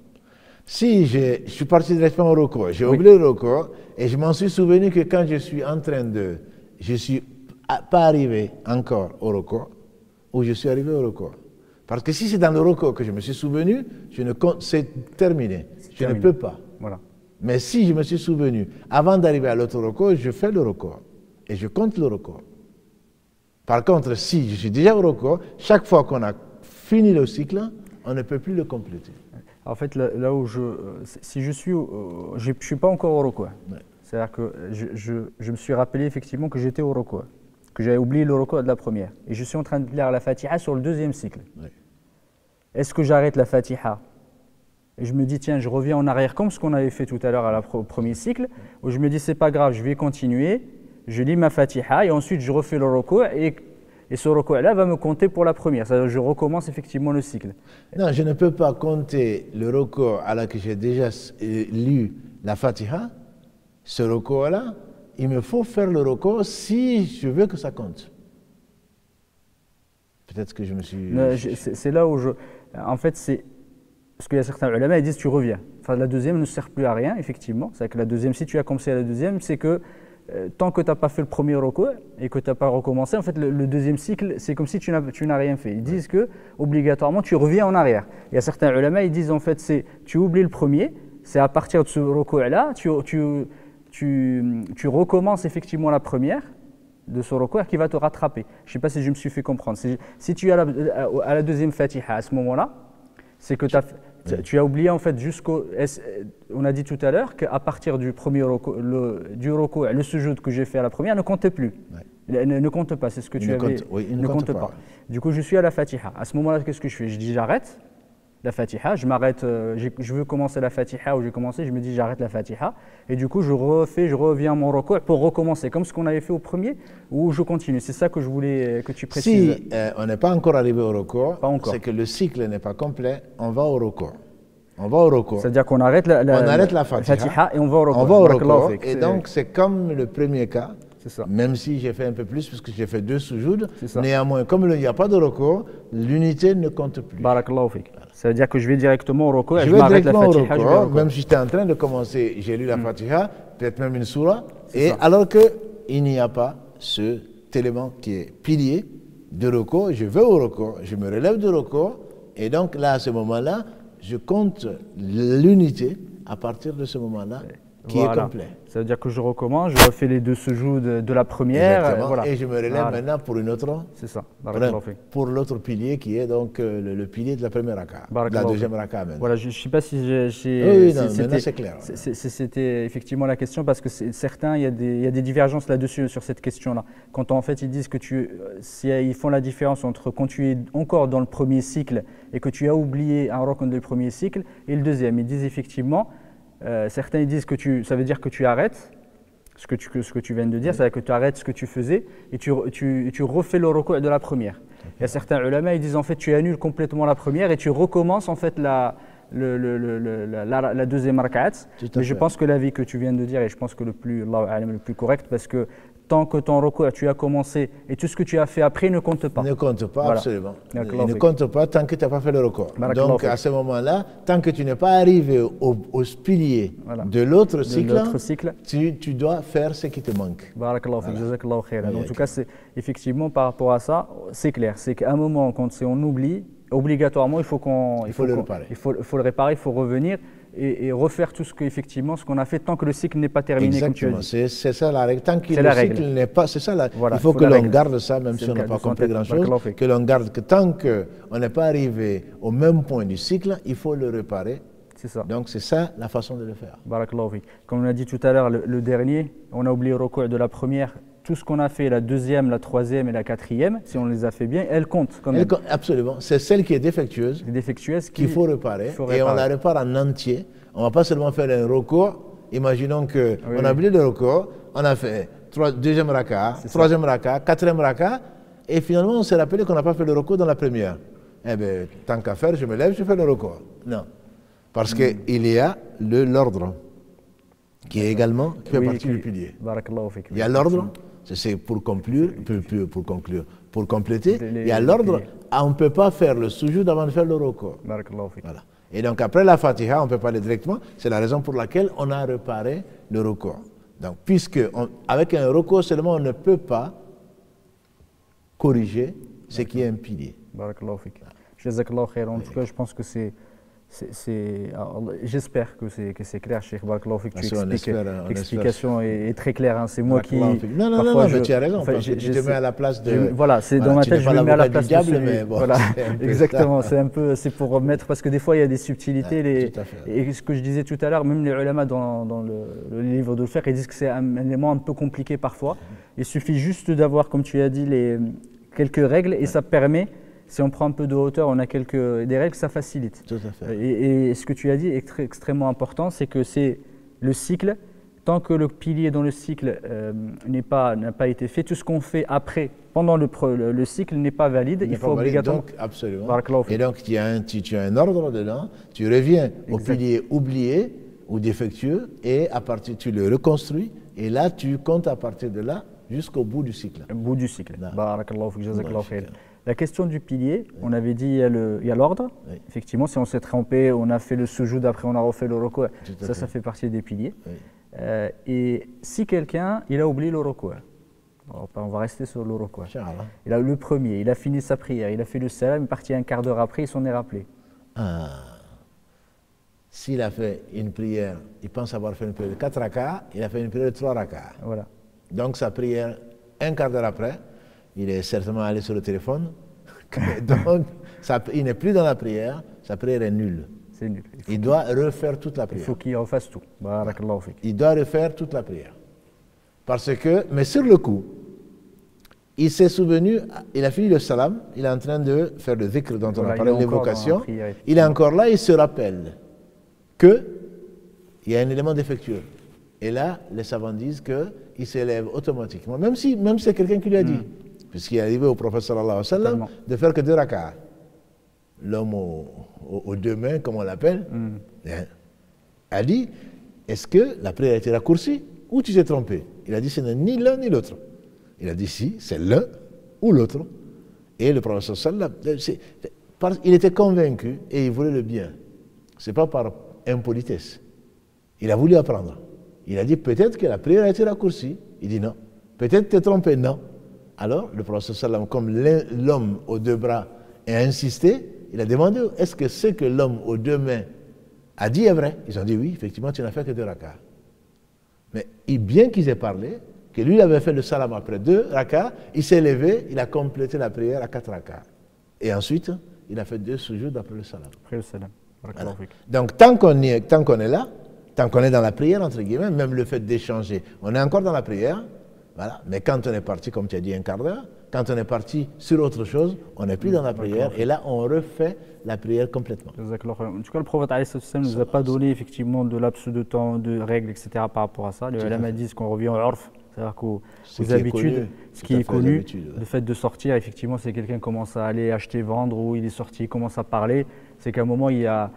Si je suis parti directement au recours, j'ai oublié le recours, et je m'en suis souvenu que quand je suis en train je suis pas arrivé encore au recours, ou je suis arrivé au recours. Parce que si c'est dans le recours que je me suis souvenu, c'est terminé. Je ne peux pas. Mais si je me suis souvenu, avant d'arriver à l'autre recours, je fais le recours. Et je compte le recours. Par contre, si je suis déjà au recours, chaque fois qu'on a fini le cycle, on ne peut plus le compléter. En fait, là où si je suis pas encore au recours. C'est-à-dire que je me suis rappelé effectivement que j'étais au recours, que j'avais oublié le recours de la première. Et je suis en train de lire la Fatiha sur le deuxième cycle. Est-ce que j'arrête la Fatiha et je me dis tiens, je reviens en arrière comme ce qu'on avait fait tout à l'heure au premier cycle, où je me dis c'est pas grave, je vais continuer, je lis ma Fatiha et ensuite je refais le ruku' et ce ruku'-là va me compter pour la première. C'est-à-dire je recommence effectivement le cycle. Non, je ne peux pas compter le ruku' alors que j'ai déjà lu la Fatiha. Ce ruku'-là, il me faut faire le ruku' si je veux que ça compte. Peut-être que je me suis... C'est là où en fait, c'est... Parce qu'il y a certains ulama, ils disent tu reviens. Enfin, la deuxième ne sert plus à rien, effectivement. C'est que la deuxième, si tu as commencé à la deuxième, c'est que tant que tu n'as pas fait le premier ruku' et que tu n'as pas recommencé, en fait, le deuxième cycle, c'est comme si tu n'as rien fait. Ils disent que obligatoirement, tu reviens en arrière. Il y a certains ulama, ils disent en fait, tu oublies le premier, c'est à partir de ce ruku'-là, tu recommences effectivement la première de ce ruku' qui va te rattraper. Je ne sais pas si je me suis fait comprendre. Si tu es à la deuxième Fatiha à ce moment-là, c'est que tu as oublié en fait on a dit tout à l'heure qu'à partir du premier ruku', le sujoud que j'ai fait à la première ne comptait plus. Ouais. Ne compte pas, c'est ce que tu avais. Il ne compte pas. Du coup, je suis à la Fatiha. À ce moment-là, qu'est-ce que je fais? Je dis j'arrête la Fatiha, je m'arrête, je veux commencer la Fatiha ou j'ai commencé, je me dis j'arrête la Fatiha et du coup je reviens à mon ruku' pour recommencer comme ce qu'on avait fait au premier ou je continue. C'est ça que je voulais que tu précises. Si on n'est pas encore arrivé au ruku', c'est que le cycle n'est pas complet, on va au ruku'. On va au ruku'. C'est-à-dire qu'on arrête la Fatiha et on va au ruku'. On va au ruku'. Et donc c'est comme le premier cas. Ça. Même si j'ai fait un peu plus, parce que j'ai fait 2 sujouds, néanmoins, comme il n'y a pas de ruku', l'unité ne compte plus. Barakallahu fik. Ça veut dire que je vais directement au ruku' et je m'arrête la Fatiha. Même si j'étais en train de commencer, j'ai lu la Fatiha, peut-être même une sourate, alors qu'il n'y a pas cet élément qui est pilier de ruku', je vais au ruku', je me relève de ruku', et donc là, à ce moment-là, je compte l'unité à partir de ce moment-là. Qui est complet. Ça veut dire que je recommence, je refais les 2 sujouds de la première. Voilà. Et je me relève maintenant pour une autre. C'est ça. Pour l'autre pilier qui est donc le pilier de la première raka. De la deuxième raka maintenant. Voilà, je ne sais pas si j'ai. Oui, maintenant c'est clair. C'était effectivement la question parce que certains, il y a des divergences là-dessus sur cette question-là. Quand en fait ils disent que ils font la différence entre quand tu es encore dans le premier cycle et que tu as oublié un rukn du premier cycle et le deuxième. Ils disent effectivement. Certains disent que ça veut dire que tu arrêtes ce que tu viens de dire, c'est-à-dire que tu arrêtes ce que tu faisais et tu refais le ruku' de la première. Il y a certains ulama, ils disent en fait tu annules complètement la première et tu recommences en fait la deuxième rak'at. Mais je pense que l'avis que tu viens de dire et je pense que le plus correct parce que tant que ton ruku' tu as commencé et tout ce que tu as fait après ne compte pas. Ne compte pas, voilà. Absolument. Il ne compte pas tant que tu n'as pas fait le ruku'. Donc à ce moment-là, tant que tu n'es pas arrivé au pilier de l'autre cycle, tu dois faire ce qui te manque. Barakallahu fik, jazakallahu khairan. En tout cas, effectivement par rapport à ça, c'est clair. C'est qu'à un moment, quand on oublie, obligatoirement, il faut le réparer. Il faut le réparer, il faut revenir. Et refaire tout ce qu'on a fait tant que le cycle n'est pas terminé. Exactement, comme tu as dit. C'est ça la règle. Tant que le cycle n'est pas, c'est ça il faut que l'on garde ça, même si on n'a pas compris grand-chose, que l'on garde que tant qu'on n'est pas arrivé au même point du cycle, il faut le réparer. C'est ça. Donc c'est ça la façon de le faire. Barakallahu fik. Comme on a dit tout à l'heure, le dernier, on a oublié le ruku' de la première. Tout ce qu'on a fait, la deuxième, la troisième et la quatrième, si on les a fait bien, elles comptent quand même. Absolument. C'est celle qui est défectueuse, qu'il faut réparer. Et on la répare en entier. On ne va pas seulement faire un ruku'. Imaginons qu'on a oublié le ruku', on a fait deuxième raka, troisième raka, quatrième raka, et finalement on s'est rappelé qu'on n'a pas fait le ruku' dans la première. Eh bien, tant qu'à faire, je me lève, je fais le ruku'. Non. Parce qu'il y a l'ordre, qui est également fait partie du pilier. Il y a l'ordre. C'est pour conclure, pour compléter, il y a l'ordre, on ne peut pas faire le sujoud avant de faire le ruku'. Voilà. Et donc après la Fatiha, on ne peut pas aller directement, c'est la raison pour laquelle on a réparé le ruku'. Donc avec un ruku' seulement, on ne peut pas corriger ce qui est un pilier. Barakallahu fik. Jazakallahu khairan. En tout cas, je pense que j'espère que c'est clair, Cheikh Barakallahu fik. L'explication est très claire. Hein. C'est moi qui. Non, mais tu as raison. Je te mets à la place de. Voilà, c'est dans ma tête, je me mets à la place du diable, mais bon. Voilà, exactement. C'est pour remettre, parce que des fois il y a des subtilités. Et ce que je disais tout à l'heure, même les ulama dans le livre de fiqh, ils disent que c'est un élément un peu compliqué parfois. Il suffit juste d'avoir, comme tu as dit, quelques règles et ça permet. si on prend un peu de hauteur, on a des règles, ça facilite. Tout à fait. Et ce que tu as dit est extrêmement important, c'est que c'est le cycle. Tant que le pilier dans le cycle n'a pas été fait, tout ce qu'on fait après, pendant le cycle, n'est pas valide. Il faut obligatoirement. Donc, absolument. Et donc, tu as un ordre dedans. Tu reviens au pilier oublié ou défectueux et à partir, tu le reconstruis. Et là, tu comptes à partir de là jusqu'au bout du cycle. Au bout du cycle. Barakallahu fik, jazakallahu khair. La question du pilier, on avait dit il y a l'ordre. Oui. Effectivement, si on s'est trompé, on a fait le sujoud, après on a refait le ruku', ça fait partie des piliers. Oui. Et si quelqu'un, il a oublié le ruku', on va rester sur le ruku'. Il a le premier, il a fini sa prière, il a fait le salam, il est parti un quart d'heure après, il s'en est rappelé. S'il a fait une prière, il pense avoir fait une prière de 4 rakas, il a fait une prière de 3 rakas. Voilà. Donc sa prière, un quart d'heure après, il est certainement allé sur le téléphone. Donc il n'est plus dans la prière, sa prière est nulle. C'est nul. Il doit refaire toute la prière. Il faut qu'il refasse tout. Barakallahu fik. Il doit refaire toute la prière. Parce que, mais sur le coup, il s'est souvenu, il a fini le salam, il est en train de faire le dhikr dont on a parlé, l'évocation. Il est encore là, il se rappelle qu'il y a un élément défectueux. Et là, les savants disent qu'il s'élève automatiquement, même si c'est quelqu'un qui lui a dit. Puisqu'il est arrivé au prophète sallallahu alayhi wa sallam de faire que 2 rak'ahs. L'homme aux 2 mains, comme on l'appelle, a dit, est-ce que la prière a été raccourcie ou tu t'es trompé? Il a dit, ce n'est ni l'un ni l'autre. Il a dit, si, c'est l'un ou l'autre. Et le prophète sallallahu alayhi wa sallam, il était convaincu et il voulait le bien. Ce n'est pas par impolitesse. Il a voulu apprendre. Il a dit, peut-être que la prière a été raccourcie. Il dit non. Peut-être que tu t'es trompé, non. Alors, le prophète sallallahu alayhi wa sallam, comme l'homme aux 2 bras a insisté, il a demandé, est-ce que ce que l'homme aux 2 mains a dit est vrai? Ils ont dit, oui, effectivement, tu n'as fait que 2 rak'ahs. Mais bien qu'ils aient parlé, que lui, il avait fait le salam après 2 rak'ahs, il s'est levé, il a complété la prière à 4 rak'ahs. Et ensuite, il a fait 2 sujouds après le salam. Après le salam. Voilà. Donc, tant qu'on est là, tant qu'on est dans la prière, entre guillemets, même le fait d'échanger, on est encore dans la prière, voilà. Mais quand on est parti, comme tu as dit, un quart d'heure, quand on est parti sur autre chose, on n'est plus dans la prière et là, on refait la prière complètement. En tout cas, le prophète ne nous a pas donné effectivement de laps de temps, de règles, etc. par rapport à ça. Les ulama disent qu'on revient au urf, c'est-à-dire qu'aux habitudes, ce qui est connu, le fait de sortir, effectivement, c'est quelqu'un commence à aller acheter, vendre, ou il est sorti, il commence à parler, c'est qu'à un moment, il y a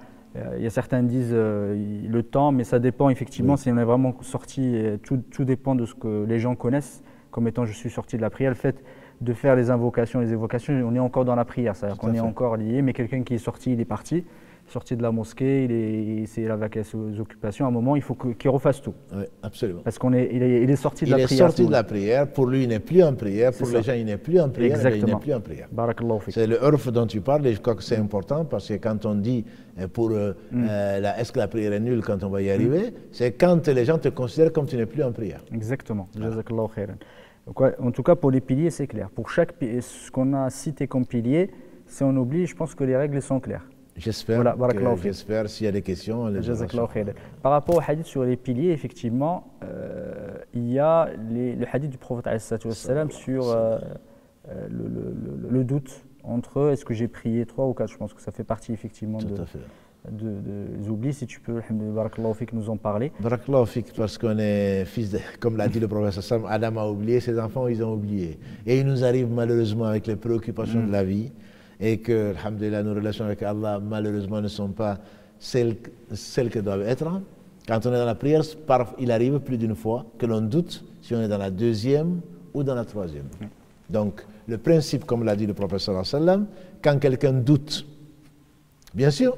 certains disent le temps, mais ça dépend effectivement si on est vraiment sorti, tout dépend de ce que les gens connaissent comme étant je suis sorti de la prière. Le fait de faire les invocations, les évocations, on est encore dans la prière, c'est-à-dire qu'on est encore lié, mais quelqu'un qui est sorti, il est parti, sorti de la mosquée, il s'est vaqué ses occupations, à un moment il faut qu'il refasse tout. Oui, absolument. Parce qu'il est sorti de la prière. Il est sorti de la prière, pour lui il n'est plus en prière, pour les gens il n'est plus en prière, il n'est plus en prière. C'est le urf dont tu parles et je crois que c'est important parce que quand on dit est-ce que la prière est nulle quand on va y arriver, c'est quand les gens te considèrent comme tu n'es plus en prière. Exactement. Jazakallahu khairan. En tout cas, pour les piliers, c'est clair. Pour ce qu'on a cité comme pilier, si on oublie, je pense que les règles sont claires. J'espère. Voilà, j'espère. S'il y a des questions, par rapport au hadith sur les piliers, effectivement, il y a le hadith du prophète sur le doute entre est-ce que j'ai prié 3 ou 4. Je pense que ça fait partie effectivement des oublis. Si tu peux, barakallahu fik, nous en parler. Barakallahu fik, parce qu'on est fils de, comme l'a dit le prophète Adam a oublié, ses enfants ils ont oublié. Et il nous arrive malheureusement avec les préoccupations de la vie et que, alhamdoulilah, nos relations avec Allah malheureusement ne sont pas celles que doivent être. Quand on est dans la prière, il arrive plus d'une fois que l'on doute si on est dans la 2e ou dans la 3e. Donc, le principe, comme l'a dit le prophète sallallahu alayhi wa sallam, quand quelqu'un doute, bien sûr,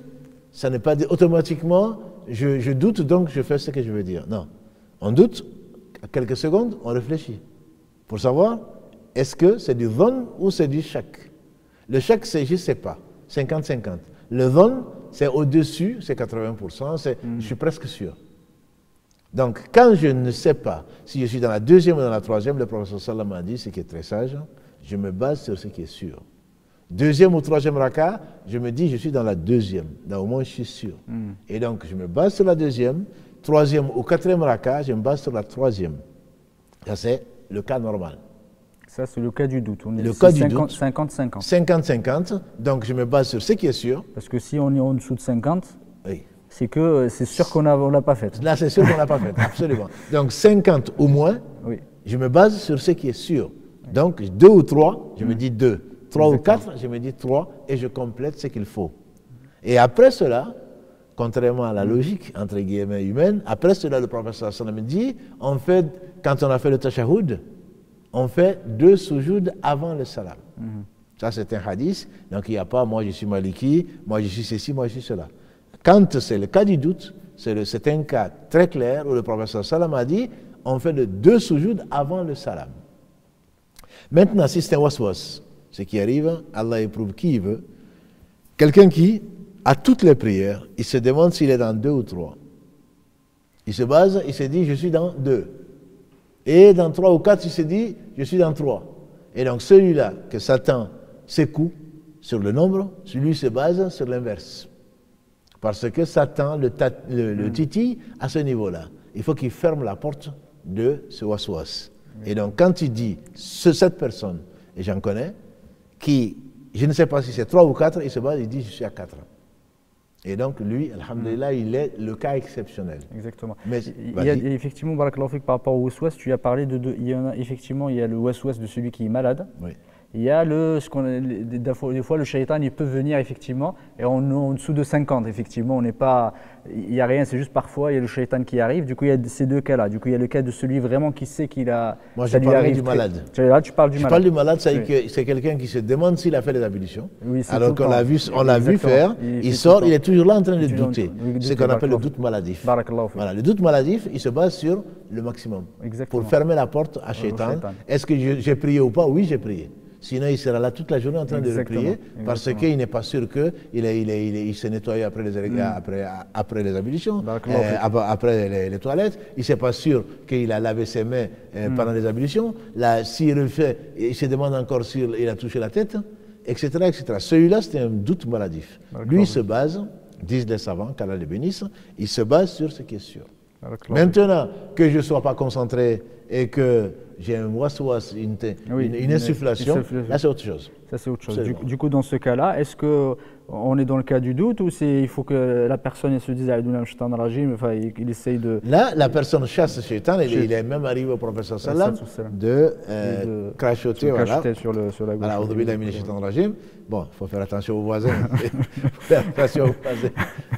ça n'est pas dit automatiquement, je doute donc je fais ce que je veux dire. Non. On doute, à quelques secondes, on réfléchit. Pour savoir, est-ce que c'est du dhann ou c'est du shak? Le shak, c'est je ne sais pas, 50-50. Le dhann, c'est au-dessus, c'est 80%, je suis presque sûr. Donc, quand je ne sais pas si je suis dans la 2e ou dans la 3e, le professeur sallam a dit, ce qui est très sage, je me base sur ce qui est sûr. 2e ou 3e raka, je me dis je suis dans la 2e, donc au moins je suis sûr. Et donc je me base sur la 2e, 3e ou 4e raka, je me base sur la 3e. Ça c'est le cas normal. Ça, c'est le cas du doute. Le cas du doute. 50-50. 50-50, donc je me base sur ce qui est sûr. Parce que si on est en dessous de 50, Oui. c'est sûr qu'on ne l'a pas fait. Là, c'est sûr qu'on l'a pas fait, absolument. Donc 50 ou moins, Oui. je me base sur ce qui est sûr. Donc 2 ou 3, je me dis 2. 3 ou 4, je me dis 3 et je complète ce qu'il faut. Et après cela, contrairement à la logique, entre guillemets, humaine, après cela, le professeur sallam dit, quand on a fait le tashahhud, on fait 2 soujouds avant le salam. Ça, c'est un hadith. Donc, il n'y a pas, moi, je suis maliki, moi, je suis ceci, moi, je suis cela. Quand c'est le cas du doute, c'est un cas très clair où le professeur sallam a dit, on fait de 2 soujouds avant le salam. Maintenant, si c'est un waswas, ce qui arrive, Allah éprouve qui il veut. Quelqu'un qui, à toutes les prières, il se demande s'il est dans 2 ou 3. Il se base, il se dit, je suis dans 2. Et dans 3 ou 4, il se dit, je suis dans 3. Et donc celui-là que Satan secoue sur le nombre, celui se base sur l'inverse. Parce que Satan le titille à ce niveau-là. Il faut qu'il ferme la porte de ce waswas. Et donc quand il dit, cette personne, et j'en connais, qui, je ne sais pas si c'est 3 ou 4, il se base, il dit, je suis à 4. Et donc, lui, alhamdoulilah, il est le cas exceptionnel. Exactement. Mais, il y a effectivement, barakallahu fik, par rapport au waswas, tu as parlé de deux. Il y en a, effectivement, il y a le waswas de celui qui est malade. Oui. Il y a des fois, le shaitan, il peut venir effectivement, et on est en dessous de 50, effectivement, on n'est pas, il n'y a rien, c'est juste parfois, il y a le shaitan qui arrive, du coup, il y a ces 2 cas-là. Du coup, il y a le cas de celui vraiment qui sait qu'il a. Moi, je parle du malade. Là, tu parles du malade. Je parle du malade, c'est quelqu'un qui se demande s'il a fait les ablutions. Oui, alors qu'on l'a vu faire, il sort, il est toujours là en train de douter. C'est ce qu'on appelle le doute maladif. Voilà, le doute maladif, il se base sur le maximum. Exactement. Pour fermer la porte à shaitan. Est-ce que j'ai prié ou pas? Oui, j'ai prié. Sinon, il sera là toute la journée en train de prier parce qu'il n'est pas sûr qu'il s'est nettoyé après les ablutions, après les toilettes. Il n'est pas sûr qu'il a lavé ses mains pendant les ablutions. Là, s'il le fait, il se demande encore s'il a touché la tête, etc. etc. Celui-là, c'est un doute maladif. Lui, il se base, disent les savants, qu'Allah les bénisse, il se base sur ce qui est sûr. Maintenant, que je ne sois pas concentré et que j'ai un waswas, une insufflation, là c'est autre chose. Ça c'est autre chose. Du coup, dans ce cas-là, est-ce qu'on est dans le cas du doute ou il faut que la personne se dise enfin, il essaye de... Là, la personne chasse le shaitan, il est même arrivé au professeur sallam de crachoter sur la gauche. Voilà, bon, il faut faire attention aux voisins. Faire attention aux voisins.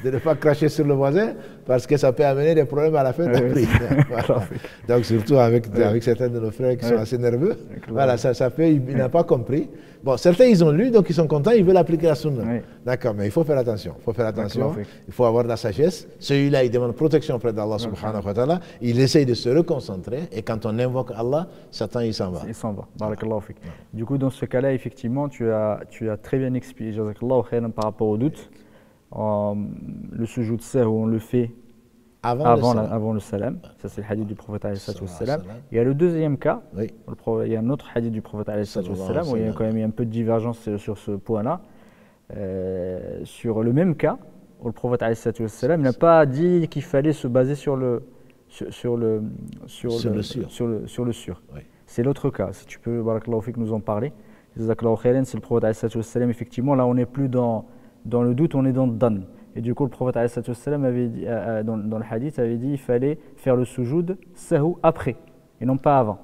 De ne pas cracher sur le voisin parce que ça peut amener des problèmes à la fin de la prière. Voilà. Donc surtout avec certains de nos frères qui sont assez nerveux. Voilà, ça fait, il n'a pas compris. Bon, certains ils ont lu, donc ils sont contents, ils veulent appliquer la sunna. D'accord, mais il faut faire attention. Il faut avoir de la sagesse. Celui-là, il demande protection auprès d'Allah subhanahu wa ta'ala. Il essaye de se reconcentrer et quand on invoque Allah, Satan il s'en va. Il s'en va. Barakallahu fik. Du coup, dans ce cas-là, effectivement, tu as très bien expliqué, jazakallahu khairan, par rapport au doute. Le sujoud sahw, on le fait avant le salam. Ça, c'est le hadith du prophète alayhi salam. Il y a le deuxième cas, il y a un autre hadith du prophète alayhi salam où il y a quand même un peu de divergence sur ce point-là. Sur le même cas, où le prophète alayhi salam n'a pas dit qu'il fallait se baser sur le sûr. C'est l'autre cas. Si tu peux, barakallahu fik, nous en parler. C'est le prophète alayhi salam, effectivement, là on n'est plus dans le doute, on est dans le dan. Et du coup, le prophète alayhi salam avait dit, dans le hadith, avait dit qu'il fallait faire le sujoud sahou après, et non pas avant.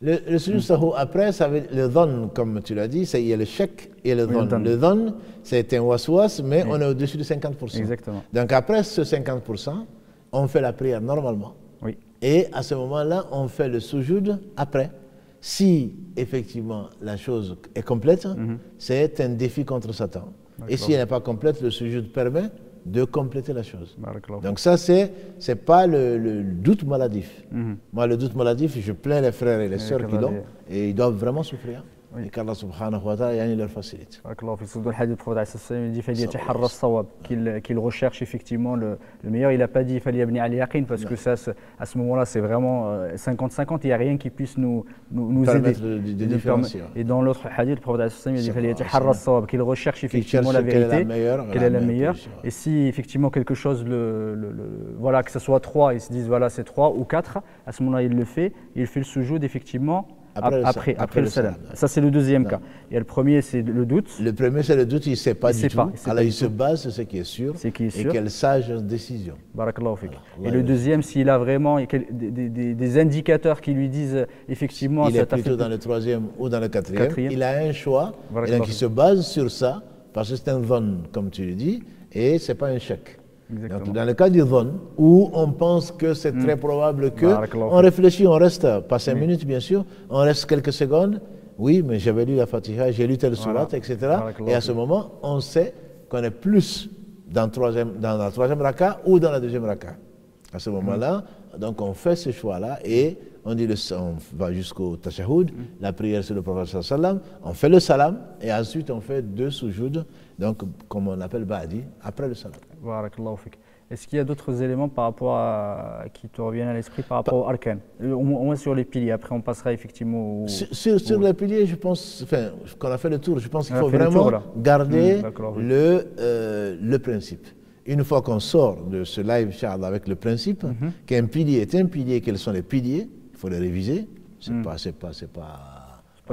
Le sujoud sahou après, ça veut le dhan, comme tu l'as dit, il y a le shak et le dhan. Le dhan, c'est un waswas, mais on est au-dessus de 50%. Exactement. Donc après ce 50%, on fait la prière normalement. Oui. Et à ce moment-là, on fait le sujoud après. Si effectivement la chose est complète, c'est un défi contre Satan. Et si elle n'est pas complète, le sujoud permet de compléter la chose. Donc ça, c'est pas le doute maladif. Moi, le doute maladif, je plains les frères et les sœurs qui l'ont, et ils doivent vraiment souffrir. Et qu'Allah subhanahu wa ta'ala leur facilite. Le hadith du prophète qu'il recherche effectivement le meilleur. Il n'a pas dit qu'il fallait yabni al yaqin parce que ça, à ce moment-là, c'est vraiment 50-50. Il n'y a rien qui puisse nous aider. Et dans l'autre hadith, le prophète qu'il recherche effectivement la vérité, quelle est la meilleure. Et si effectivement quelque chose, voilà, que ce soit 3, ils se disent voilà, c'est 3 ou 4, à ce moment-là, il le fait le sujoud effectivement après le salam. Ça, c'est le deuxième cas. Et le premier, c'est le doute. Le premier, c'est le doute, il ne sait pas du tout. Alors, il se base sur ce qui est sûr et quelle sage décision. Barakallahu fik. Et le deuxième, s'il a vraiment des indicateurs qui lui disent effectivement... Il est plutôt dans le troisième ou dans le quatrième. Il a un choix, et donc il se base sur ça, parce que c'est un von, comme tu le dis, et ce n'est pas un chèque. Donc, dans le cas du von, où on pense que c'est très probable que, on réfléchit, on reste, pas 5 minutes bien sûr, on reste quelques secondes, oui, mais j'avais lu la Fatiha, j'ai lu telle sourate, etc. Et à ce moment, on sait qu'on est plus dans la troisième raka ou dans la deuxième raka. À ce moment-là, donc on fait ce choix-là et on dit on va jusqu'au tashahhud, la prière sur le prophète sallam, on fait le salam et ensuite on fait 2 sujouds, donc comme on appelle ba'di, après le salam. Barakallahu fik. Est-ce qu'il y a d'autres éléments par rapport qui te reviennent à l'esprit par rapport au arkan, au moins sur les piliers? Après on passera effectivement sur les piliers, je pense, enfin, qu'on a fait le tour, je pense qu'il faut vraiment garder le principe. Une fois qu'on sort de ce live, Charles, avec le principe qu'un pilier est un pilier, quels sont les piliers, il faut les réviser. C'est pas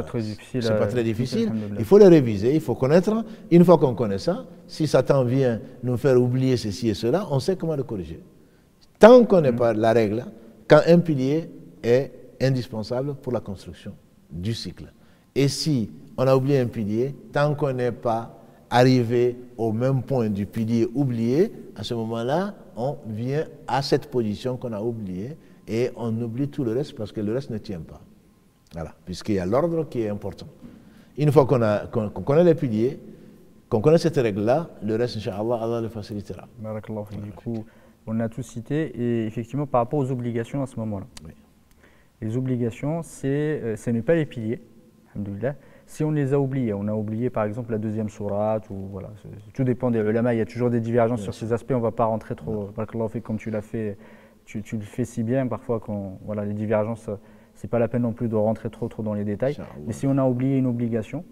très difficile. C'est pas très difficile. Il faut les réviser, il faut connaître. Une fois qu'on connaît ça, si Satan vient nous faire oublier ceci et cela, on sait comment le corriger. Tant qu'on n'est pas la règle, quand un pilier est indispensable pour la construction du cycle. Et si on a oublié un pilier, tant qu'on n'est pas arrivé au même point du pilier oublié, à ce moment-là, on vient à cette position qu'on a oubliée et on oublie tout le reste parce que le reste ne tient pas. Voilà, puisqu'il y a l'ordre qui est important. Une fois qu'on connaît les piliers, qu'on connaît cette règle-là, le reste, Inch'Allah, Allah le facilitera. Barakallahu fik. Du coup, on a tout cité et effectivement par rapport aux obligations à ce moment-là. Oui. Les obligations, ce n'est pas les piliers, alhamdoulilah. Si on les a oubliés, on a oublié par exemple la deuxième sourate, ou voilà, tout dépend des ulama, il y a toujours des divergences sur ces aspects, on ne va pas rentrer trop, comme tu l'as fait, tu le fais si bien, parfois voilà, les divergences, c'est pas la peine non plus de rentrer trop dans les détails. Mais si on a oublié une obligation,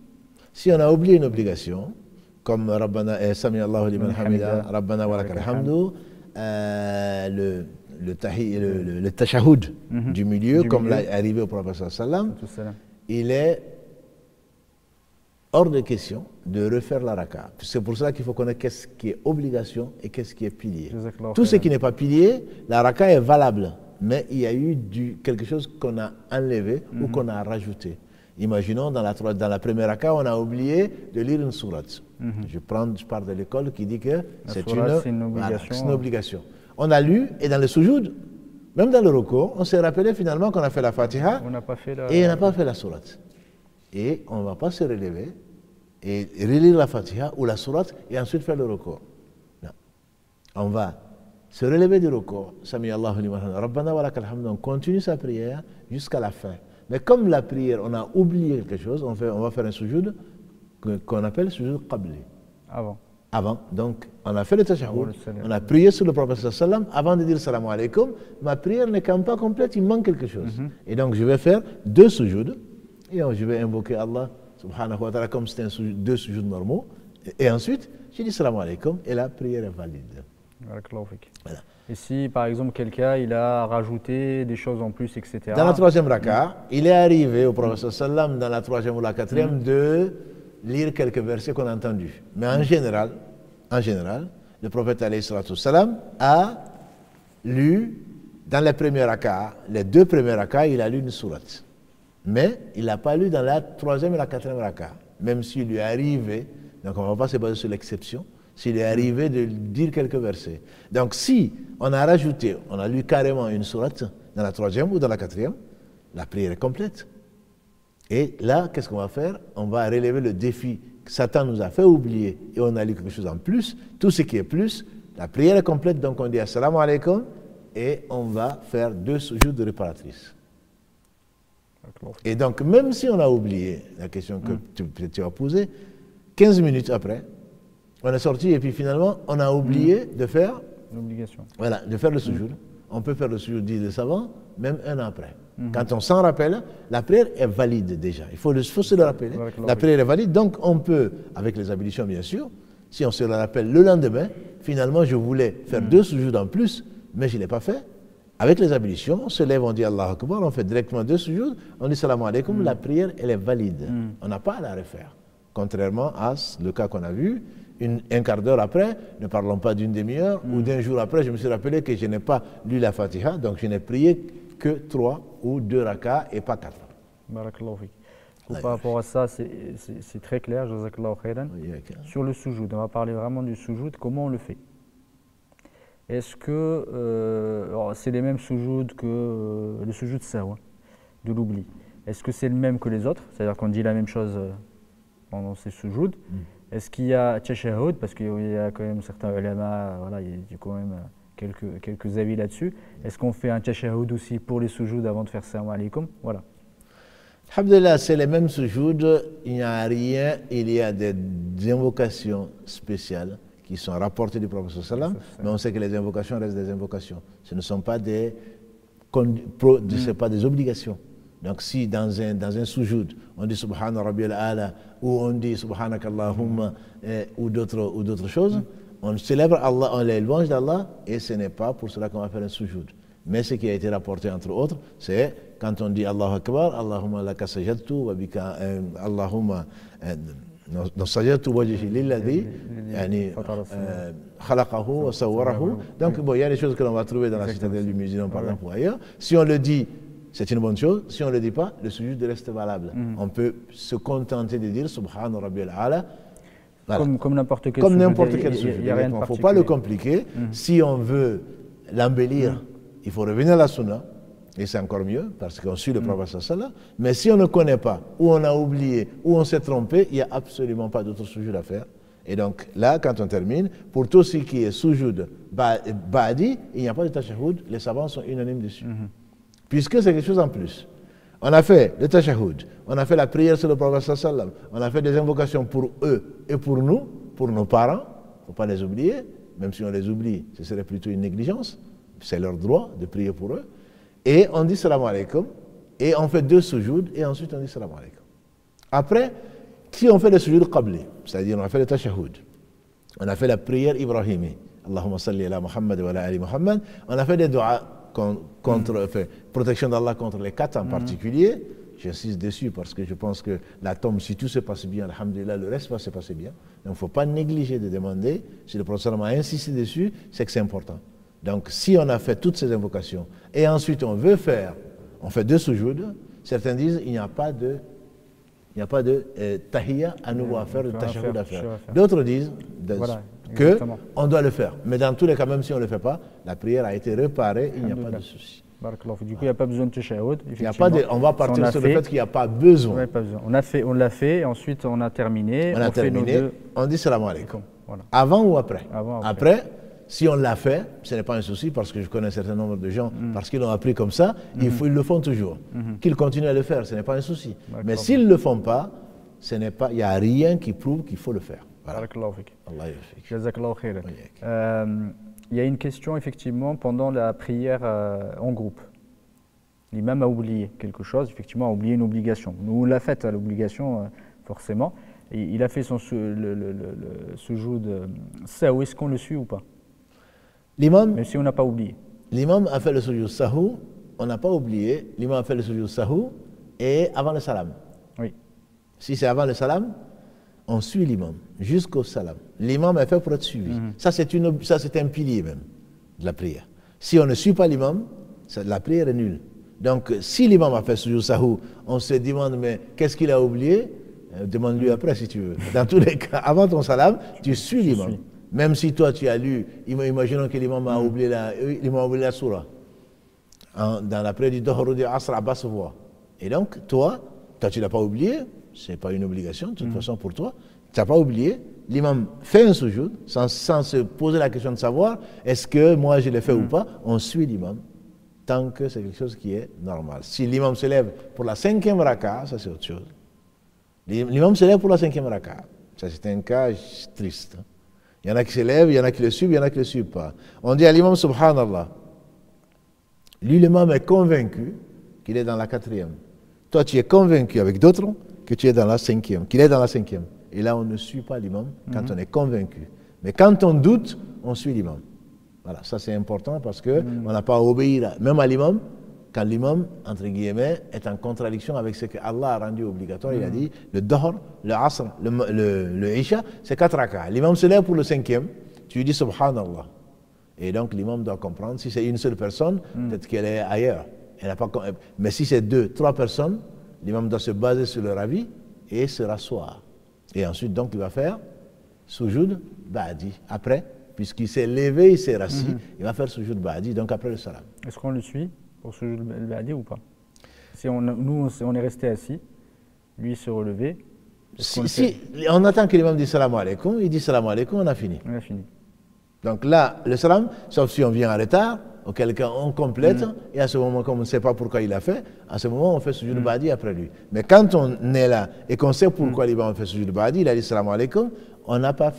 si on a oublié une obligation, comme Rabbana Sami Allahu liman hamida, Rabbana wa lakal hamdu, le tashahhud du milieu, comme l'a arrivé au prophète sallam, il est hors de question de refaire la raka. C'est pour cela qu'il faut connaître qu'est-ce qui est obligation et qu'est-ce qui est pilier. Tout ce qui n'est pas pilier, la raka est valable, mais il y a eu quelque chose qu'on a enlevé ou qu'on a rajouté. Imaginons dans la première raka, on a oublié de lire une sourate. Je pars de l'école qui dit que c'est une obligation. On a lu et dans le sujoud, même dans le roko, on s'est rappelé finalement qu'on a fait la Fatiha et on n'a pas fait la sourate. Et on ne va pas se relever et relire la Fatiha ou la sourate et ensuite faire le recours. Non. On va se relever du recours. Sami Allahu liman hamida, Rabbana wa lakal hamd. On continue sa prière jusqu'à la fin. Mais comme la prière, on a oublié quelque chose, on va faire un sujoud qu'on appelle sujoud qabli. Avant. Donc, on a fait le tashahhud, on a prié sur le prophète sallam avant de dire salam alaykum. Ma prière n'est quand même pas complète, il manque quelque chose. Et donc, je vais faire 2 sujouds. Et je vais invoquer Allah subhanahu wa ta'ala comme c'était 2 sujouds normaux. Et ensuite, je dis salam alaykum et la prière est valide. Voilà. Et si par exemple quelqu'un il a rajouté des choses en plus, etc. Dans la 3e raka, il est arrivé au prophète sallam dans la 3e ou la 4e de lire quelques versets qu'on a entendus. Mais en général, le prophète alayhi salatu salam a lu dans les premières raka, les 2 premières raka, il a lu une sourate. Mais il n'a pas lu dans la 3e et la 4e raka, même s'il lui est arrivé, donc on ne va pas se baser sur l'exception, s'il est arrivé de dire quelques versets. Donc si on a rajouté, on a lu carrément une sourate dans la 3e ou dans la 4e, la prière est complète. Et là, qu'est-ce qu'on va faire? On va relever le défi que Satan nous a fait oublier et on a lu quelque chose en plus. Tout ce qui est plus, la prière est complète, donc on dit assalamu alaikum et on va faire 2 sujouds de réparatrice. Et donc, même si on a oublié la question que tu as posée, 15 minutes après, on est sorti et puis finalement, on a oublié de faire l'obligation. Voilà, de faire le sujoud. On peut faire le sujoud, disent les savants, même un an après. Quand on s'en rappelle, la prière est valide déjà. Il faut se le rappeler. La prière est valide, donc on peut, avec les ablutions bien sûr, si on se le rappelle le lendemain, finalement je voulais faire 2 sujouds en plus, mais je ne l'ai pas fait. Avec les ablutions, on se lève, on dit Allahu Akbar, on fait directement 2 sujouds, on dit Salam alaikum, la prière, elle est valide. On n'a pas à la refaire. Contrairement à le cas qu'on a vu, un quart d'heure après, ne parlons pas d'une demi-heure, ou d'un jour après, je me suis rappelé que je n'ai pas lu la Fatiha, donc je n'ai prié que 3 ou 2 rakas et pas 4. Barakallahu fik. Par rapport à ça, c'est très clair, jazakallahu khairan. Sur le sujoud, on va parler vraiment du sujoud, comment on le fait. Est-ce que c'est les mêmes sujouds que le sujoud sahwa, de l'oubli? Est-ce que c'est le même que les autres? C'est-à-dire qu'on dit la même chose pendant ces sujouds. Est-ce qu'il y a tashahhud? Parce qu'il y a quand même certains ulama, voilà, il y a quand même quelques avis là-dessus. Est-ce qu'on fait un tashahhud aussi pour les sujouds avant de faire salam alaikum? Voilà. Alhamdulillah, c'est les mêmes sujouds, il n'y a rien, il y a des invocations spéciales qui sont rapportées du prophète sallam, mais on sait que les invocations restent des invocations. Ce ne sont pas des obligations. Donc si dans un sujoud, on dit Subhana Rabbiyal A'la, ou on dit Subhanakallahumma, ou d'autres choses, on célèbre Allah, on les louange d'Allah, et ce n'est pas pour cela qu'on va faire un sujoud. Mais ce qui a été rapporté entre autres, c'est quand on dit Allahu Akbar, Allahumma laka sajadtu wa bika Allahumma sajadtu wajhi lilladhi yani khalaqahu wa sawwarahu. Donc bon, il y a des choses que l'on va trouver dans la citadelle du musulman par exemple ou ailleurs. Si on le dit, c'est une bonne chose. Si on ne le dit pas, le sujoud reste valable. On peut se contenter de dire Subhana Rabbiyal A'la. Voilà. Comme n'importe quel sujoud. Il ne faut pas le compliquer. Si on veut l'embellir, il faut revenir à la sunna, et c'est encore mieux, parce qu'on suit le prophète sallallahu. Mais si on ne connaît pas, ou on a oublié, ou on s'est trompé, il n'y a absolument pas d'autre sujoud à faire. Et donc là, quand on termine, pour tout ce qui est sujoud ba'di, il n'y a pas de tashahhud, les savants sont unanimes dessus. Puisque c'est quelque chose en plus. On a fait le tashahhud, on a fait la prière sur le prophète sallallahu, on a fait des invocations pour eux et pour nous, pour nos parents, il ne faut pas les oublier, même si on les oublie, ce serait plutôt une négligence. C'est leur droit de prier pour eux. Et on dit salam alaikum, et on fait 2 sujouds, et ensuite on dit salam alaikum. Après, si on fait le sujoud qabli, c'est-à-dire on a fait le tashahhud, on a fait la prière ibrahimi, Allahumma salli ala Muhammad wa ala ali Muhammad, on a fait des doigts contre protection d'Allah contre les 4 en particulier. J'insiste dessus parce que je pense que la tombe, si tout se passe bien, alhamdulillah, le reste va se passer bien. Donc il ne faut pas négliger de demander. Si le prophète a insisté dessus, c'est que c'est important. Donc, si on a fait toutes ces invocations et ensuite on veut faire, on fait 2 sujouds, certains disent il n'y a pas de tahiyya à nouveau à faire, de tashahhud à faire. D'autres disent qu'on doit le faire. Mais dans tous les cas, même si on ne le fait pas, la prière a été réparée, il n'y a pas de souci. Du coup, il n'y a pas besoin de tashahhud. On va partir sur le fait qu'il n'y a pas besoin. On l'a fait, et ensuite on a terminé. On dit salam alaikum. Avant ou après? Après. Si on l'a fait, ce n'est pas un souci parce que je connais un certain nombre de gens, parce qu'ils l'ont appris comme ça, ils le font toujours. Qu'ils continuent à le faire, ce n'est pas un souci. Mais s'ils ne le font pas, il n'y a rien qui prouve qu'il faut le faire. Voilà. Il y a une question effectivement pendant la prière en groupe. L'imam a oublié quelque chose, effectivement a oublié une obligation. Nous, on l'a faite à l'obligation, forcément. Et il a fait son sujoud sahou, est-ce qu'on le suit ou pas? L'imam, même si on n'a pas oublié. L'imam a fait le sujoud sahou, on n'a pas oublié. L'imam a fait le sujoud sahou et avant le salam. Oui. Si c'est avant le salam, on suit l'imam jusqu'au salam. L'imam est fait pour être suivi. Ça, c'est un pilier même de la prière. Si on ne suit pas l'imam, la prière est nulle. Donc, si l'imam a fait sujoud sahou, on se demande, mais qu'est-ce qu'il a oublié? Demande-lui après si tu veux. Dans tous les cas, avant ton salam, tu suis l'imam. Même si toi tu as lu, imaginons que l'imam a oublié la surah. Dans la prière du Dohr du Asr, Abbas voit. Et donc, toi tu ne l'as pas oublié, ce n'est pas une obligation, de toute façon pour toi, tu n'as pas oublié, l'imam fait un sujoud, sans se poser la question de savoir, est-ce que moi je l'ai fait ou pas, on suit l'imam, tant que c'est quelque chose qui est normal. Si l'imam se lève pour la 5e raka, ça c'est autre chose. L'imam se lève pour la 5e raka, ça c'est un cas triste. Il y en a qui se lèvent, il y en a qui le suivent, il y en a qui ne le suivent pas. On dit à l'imam subhanallah. Lui, l'imam est convaincu qu'il est dans la 4e. Toi, tu es convaincu avec d'autres que tu es dans la 5e, qu'il est dans la 5e. Et là, on ne suit pas l'imam quand on est convaincu. Mais quand on doute, on suit l'imam. Voilà, ça c'est important parce qu'on n'a pas à obéir, même à l'imam, quand l'imam, entre guillemets, est en contradiction avec ce que Allah a rendu obligatoire. Il a dit le Dahr, le Asr, le Isha, c'est 4 rak'ah. L'imam se lève pour le 5e, tu lui dis Subhanallah. Et donc l'imam doit comprendre, si c'est une seule personne, peut-être qu'elle est ailleurs. Elle n'a pas, mais si c'est 2, 3 personnes, l'imam doit se baser sur leur avis et se rasseoir. Et ensuite, donc, il va faire Sujoud Ba'di. Après, puisqu'il s'est levé, il s'est rassis, il va faire Sujoud Ba'di, donc après le salam. Est-ce qu'on le suit pour Sujoud Ba'di ou pas? Si nous, on est resté assis, lui s'est relevé. Si on attend que l'imam dise salam alaikum, il dit salam alaikum, on a fini. On a fini. Donc là, le salam, sauf si on vient en retard, auquel cas on complète, et à ce moment, comme on ne sait pas pourquoi il a fait, à ce moment on fait Sujoud Ba'di après lui. Mais quand on est là et qu'on sait pourquoi l'imam fait Sujoud Ba'di, il a dit salam alaikum, on n'a pas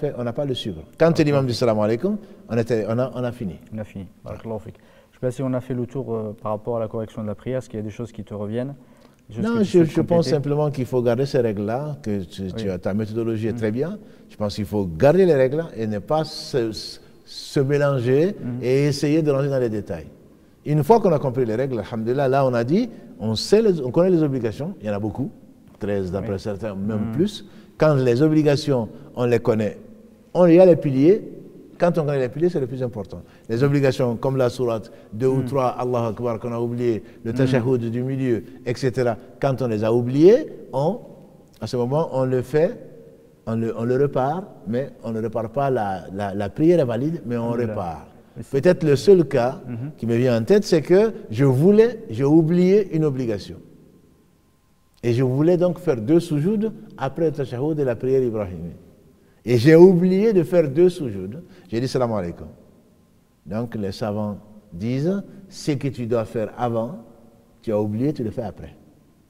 le suivre. Quand l'imam dit salam alaikum, on a fini. On a fini. Voilà. Je ne sais pas si on a fait le tour par rapport à la correction de la prière, est-ce qu'il y a des choses qui te reviennent? Non, je pense simplement qu'il faut garder ces règles-là, que ta méthodologie est très bien. Je pense qu'il faut garder les règles et ne pas se mélanger et essayer de rentrer dans les détails. Une fois qu'on a compris les règles, alhamdoulilah, là on a dit, on connaît les obligations, il y en a beaucoup, 13 d'après certains, même plus. Quand les obligations, on les connaît, il y a les piliers. Quand on connaît les piliers, c'est le plus important. Les obligations, comme la sourate 2 ou 3, Allah Akbar, qu'on a oublié, le tashahhud du milieu, etc. Quand on les a oubliés, à ce moment, on le fait, on le repart, mais on ne repart pas, la prière est valide, mais on repart. Peut-être le seul cas qui me vient en tête, c'est que j'ai oublié une obligation. Et je voulais donc faire 2 sujoud après le tashahhud et la prière ibrahimique. Et j'ai oublié de faire 2 sujoud. J'ai dit salam alaikum. Donc les savants disent, ce que tu dois faire avant, tu as oublié, tu le fais après.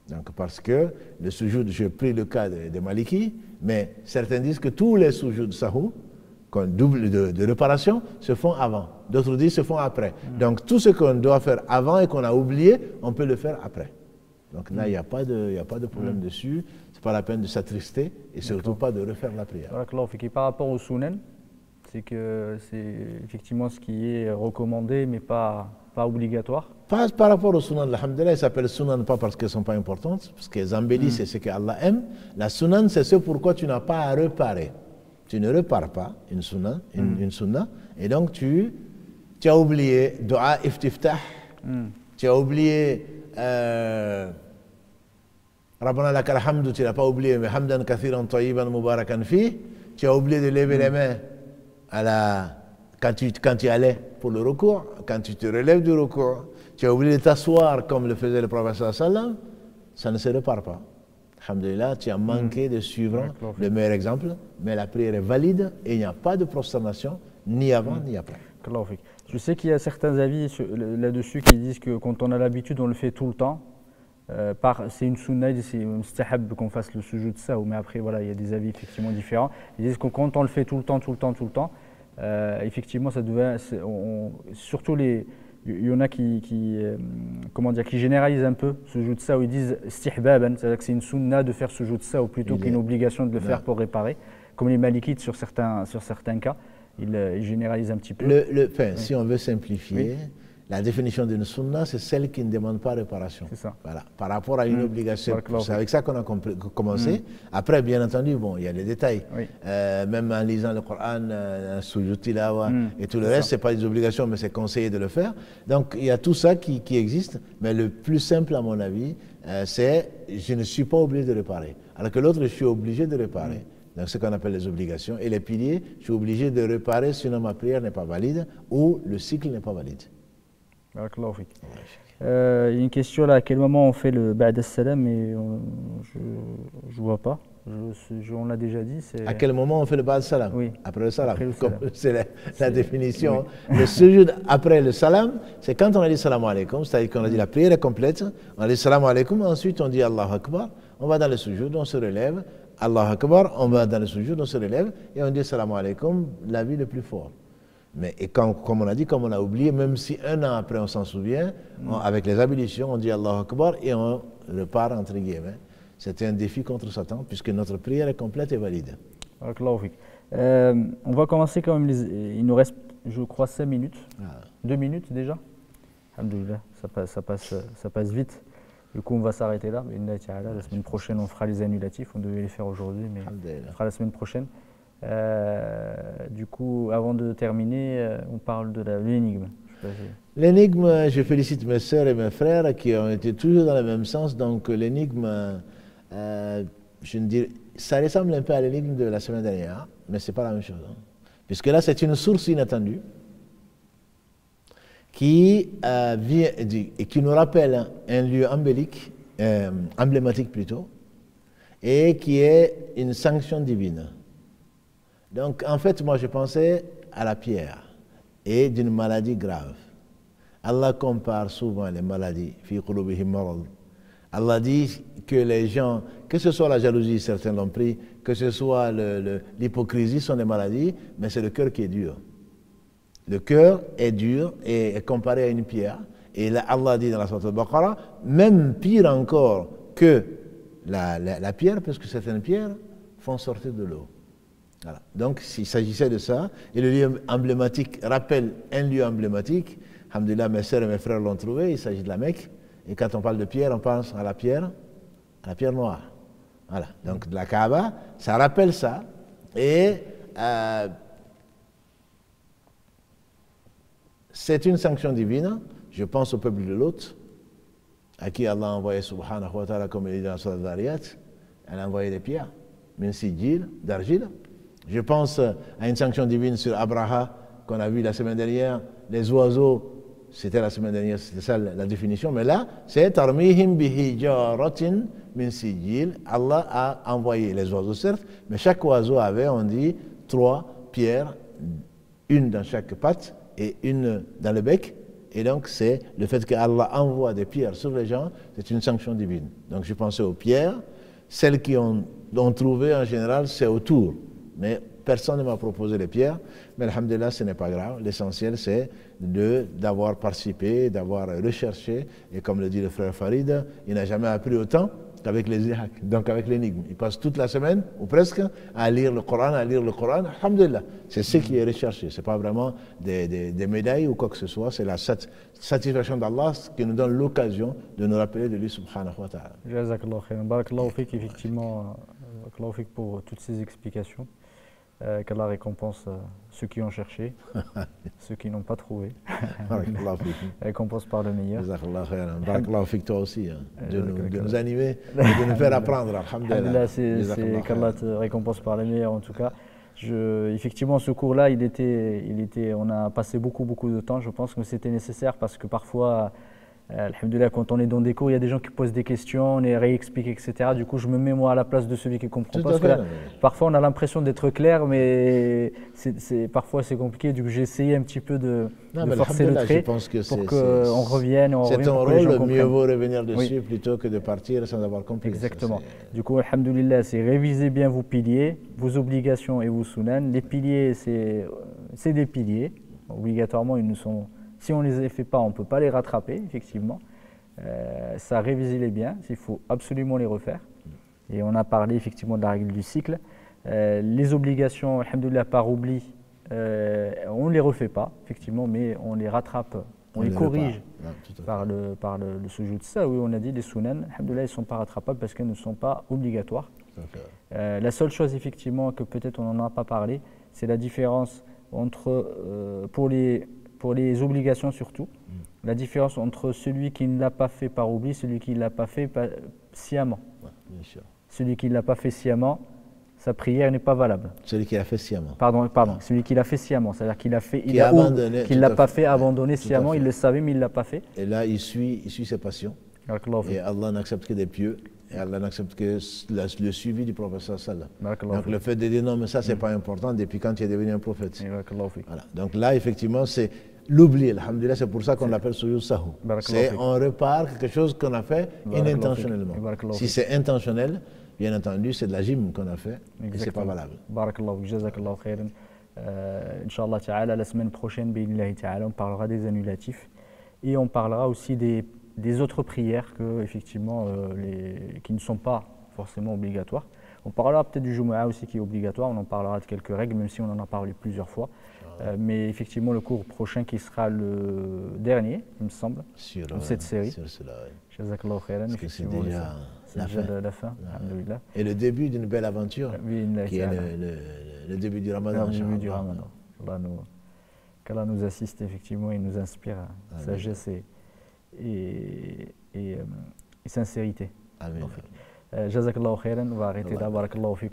Donc parce que le sujoud, j'ai pris le cas de Maliki, mais certains disent que tous les sujoud sahou, double de réparation, se font avant. D'autres disent se font après. Donc tout ce qu'on doit faire avant et qu'on a oublié, on peut le faire après. Donc là, il n'y a pas de problème dessus. Ce n'est pas la peine de s'attrister et surtout pas de refaire la prière. Par rapport au sunan, c'est que c'est effectivement ce qui est recommandé, mais pas obligatoire. Par rapport au sunan, alhamdoulilah, il s'appelle sunan pas parce qu'elles ne sont pas importantes, parce que les embellis, c'est ce que Allah aime. La sunan, c'est ce pourquoi tu n'as pas à réparer. Tu ne répares pas une sunnah, et donc tu as oublié dua iftiftah, tu as oublié Rabbana lakal hamdu, tu n'as pas oublié, mais hamdan kathiran tayyiban mubarakan fi, tu as oublié de lever les mains quand tu allais pour le recours, quand tu te relèves du recours, tu as oublié de t'asseoir comme le faisait le prophète sallallahu alayhi wa sallam, ça ne se répare pas. Alhamdulillah, tu as manqué de suivre le meilleur exemple, mais la prière est valide et il n'y a pas de prosternation, ni avant ni après. Je sais qu'il y a certains avis là-dessus qui disent que quand on a l'habitude, on le fait tout le temps. C'est une sunna, c'est mustahab qu'on fasse le sujoud sahou, mais après voilà, il y a des avis effectivement différents. Ils disent que quand on le fait tout le temps, effectivement ça devait, surtout il y en a qui généralisent un peu ce sujoud sahou, ils disent istihbaban, c'est-à-dire que c'est une sunna de faire ce sujoud sahou plutôt qu'une obligation de le faire pour réparer, comme les malikites sur certains cas, ils généralisent un petit peu. Si on veut simplifier, la définition d'une sunna, c'est celle qui ne demande pas réparation. C'est ça. Voilà. Par rapport à une obligation. C'est avec ça qu'on a commencé. Après, bien entendu, il y a les détails. Même en lisant le Coran, Sujoud Tilawa et tout le reste, ce n'est pas des obligations, mais c'est conseillé de le faire. Donc, il y a tout ça qui existe. Mais le plus simple, à mon avis, c'est je ne suis pas obligé de réparer. Alors que l'autre, je suis obligé de réparer. Donc, ce qu'on appelle les obligations. Et les piliers, je suis obligé de réparer, sinon ma prière n'est pas valide ou le cycle n'est pas valide. Il y a une question là, à quel moment on fait le Ba'd as-Salam, mais je ne vois pas. On l'a déjà dit. À quel moment on fait le Ba'd as-Salam? Oui. Après le Salam. C'est la définition. Oui. Le sujoud après le Salam, c'est quand on a dit Salam alaikum, c'est-à-dire qu'on a dit la prière est complète, on a dit Salam alaikum, ensuite on dit Allahu Akbar, on va dans le sujoud, on se relève, Allahu Akbar, on va dans le sujoud, on se relève, et on dit Salam alaikum, la vie le plus fort. Mais comme on a dit, comme on a oublié, même si un an après on s'en souvient, avec les ablutions, on dit Allahu Akbar et on repart entre guillemets. C'était un défi contre Satan puisque notre prière est complète et valide. On va commencer quand même, il nous reste je crois, 5 minutes. Ah. 2 minutes déjà. Alhamdoulilah, ça passe vite. Du coup, on va s'arrêter là. La semaine prochaine, on fera les annulatifs. On devait les faire aujourd'hui, mais on fera la semaine prochaine. Du coup, avant de terminer, on parle de l'énigme. L'énigme, je félicite mes sœurs et mes frères qui ont été toujours dans le même sens. Donc l'énigme, je ne dirais, ça ressemble un peu à l'énigme de la semaine dernière, mais ce n'est pas la même chose. Hein. Puisque là, c'est une source inattendue qui vient et qui nous rappelle un lieu emblématique plutôt, et qui est une sanction divine. Donc en fait, moi je pensais à la pierre et d'une maladie grave. Allah compare souvent les maladies. Allah dit que les gens, que ce soit la jalousie, certains l'ont pris, que ce soit l'hypocrisie, sont des maladies, mais c'est le cœur qui est dur. Le cœur est dur et est comparé à une pierre. Et là, Allah dit dans la Sourate Al-Baqarah, même pire encore que la pierre, parce que certaines pierres font sortir de l'eau. Voilà. Donc, s'il s'agissait de ça, et le lieu emblématique rappelle un lieu emblématique, alhamdoulilah, mes sœurs et mes frères l'ont trouvé, il s'agit de la Mecque. Et quand on parle de pierre, on pense à la pierre noire. Voilà. Donc, de la Kaaba, ça rappelle ça. Et c'est une sanction divine. Je pense au peuple de Lot, à qui Allah a envoyé, subhanahu wa ta'ala, comme il dit dans la Sourate Dhariyat, elle a envoyé des pierres, min sijil, d'argile. Je pense à une sanction divine sur Abraha, qu'on a vu la semaine dernière. Les oiseaux, c'était la semaine dernière, c'était ça la définition. Mais là, c'est tarmihim bihijaratin min sijil. Allah a envoyé les oiseaux, certes, mais chaque oiseau avait, on dit, 3 pierres, une dans chaque patte et une dans le bec. Et donc, c'est le fait qu'Allah envoie des pierres sur les gens, c'est une sanction divine. Donc, je pensais aux pierres. Celles qui ont trouvé, en général, c'est autour. Mais personne ne m'a proposé les pierres. Mais alhamdulillah, ce n'est pas grave. L'essentiel, c'est d'avoir participé, d'avoir recherché. Et comme le dit le frère Farid, il n'a jamais appris autant qu'avec les ihaq, donc avec l'énigme. Il passe toute la semaine, ou presque, à lire le Coran, Alhamdulillah. C'est ce qui est recherché. Ce n'est pas vraiment des médailles ou quoi que ce soit. C'est la satisfaction d'Allah qui nous donne l'occasion de nous rappeler de lui, subhanahu wa ta'ala. Jazakallah khairan. Barakallahu fik, effectivement, barakallahu fik pour toutes ces explications. Qu'Allah récompense ceux qui ont cherché, ceux qui n'ont pas trouvé. Récompense par le meilleur. Barakallahu fik toi aussi, hein, de nous animer et de nous faire apprendre. Alhamdulillah. C'est qu'Allah te récompense par le meilleur en tout cas. Effectivement, ce cours-là, on a passé beaucoup de temps. Je pense que c'était nécessaire parce que parfois, alhamdoulilah, quand on est dans des cours, il y a des gens qui posent des questions, on les réexplique, etc. Du coup, je me mets moi à la place de celui qui comprend pas. Parce que là, parfois, on a l'impression d'être clair, mais parfois c'est compliqué. Du coup, j'ai essayé un petit peu de forcer le trait pour qu'on revienne. C'est ton rôle, mieux vaut revenir dessus plutôt que de partir sans avoir compris. Exactement. Du coup, alhamdoulilah, c'est réviser bien vos piliers, vos obligations et vos sunan. Les piliers, c'est des piliers. Obligatoirement, ils nous sont... Si on ne les fait pas, on ne peut pas les rattraper, effectivement. Ça, révisez-les bien, il faut absolument les refaire. Et on a parlé effectivement de la règle du cycle. Les obligations, alhamdoulilah, par oubli, on ne les refait pas, effectivement, mais on les rattrape, on les corrige par le sujoud de ça. Oui, on a dit, les sunan, alhamdoulilah, ils ne sont pas rattrapables parce qu'ils ne sont pas obligatoires. La seule chose, effectivement, que peut-être on n'en a pas parlé, c'est la différence entre, pour les obligations surtout, la différence entre celui qui ne l'a pas fait par oubli, celui qui ne l'a pas fait sciemment. Bien sûr. Celui qui ne l'a pas fait sciemment, sa prière n'est pas valable. Celui qui l'a fait sciemment. Pardon, celui qui l'a fait sciemment, c'est-à-dire qu'il l'a fait, il ne l'a pas fait, abandonné sciemment, il le savait mais il ne l'a pas fait. Et là, il suit ses passions. Et Allah n'accepte que des pieux. Et Allah n'accepte que le suivi du prophète sallallahu alayhi wa sallam. Donc le fait de dire non, mais ça c'est pas important depuis quand tu es devenu un prophète. Voilà. Donc là, effectivement, c'est l'oubli. Alhamdulillah, c'est pour ça qu'on l'appelle Sujud Sahou. On repart quelque chose qu'on a fait inintentionnellement. Si c'est intentionnel, bien entendu, c'est de la gym qu'on a fait et c'est pas valable. Barakallahu, jazakallahu khairan. Inch'Allah ta'ala, la semaine prochaine, on parlera des annulatifs et on parlera aussi des autres prières qui ne sont pas forcément obligatoires. On parlera peut-être du Jumu'ah aussi qui est obligatoire, on en parlera de quelques règles, même si on en a parlé plusieurs fois. Mais effectivement, le cours prochain qui sera le dernier, il me semble, de cette série. Sur cela, oui. Jazakallahu khairan. Parce que c'est déjà la fin. Alhamdulillah. Et le début d'une belle aventure, qui est le début du Ramadan. Le début du Ramadan. Qu'Allah nous assiste effectivement et nous inspire sagesse et sincérité. Amen. Jazakallahu khairan, on va arrêter là. Barakallahu fikum.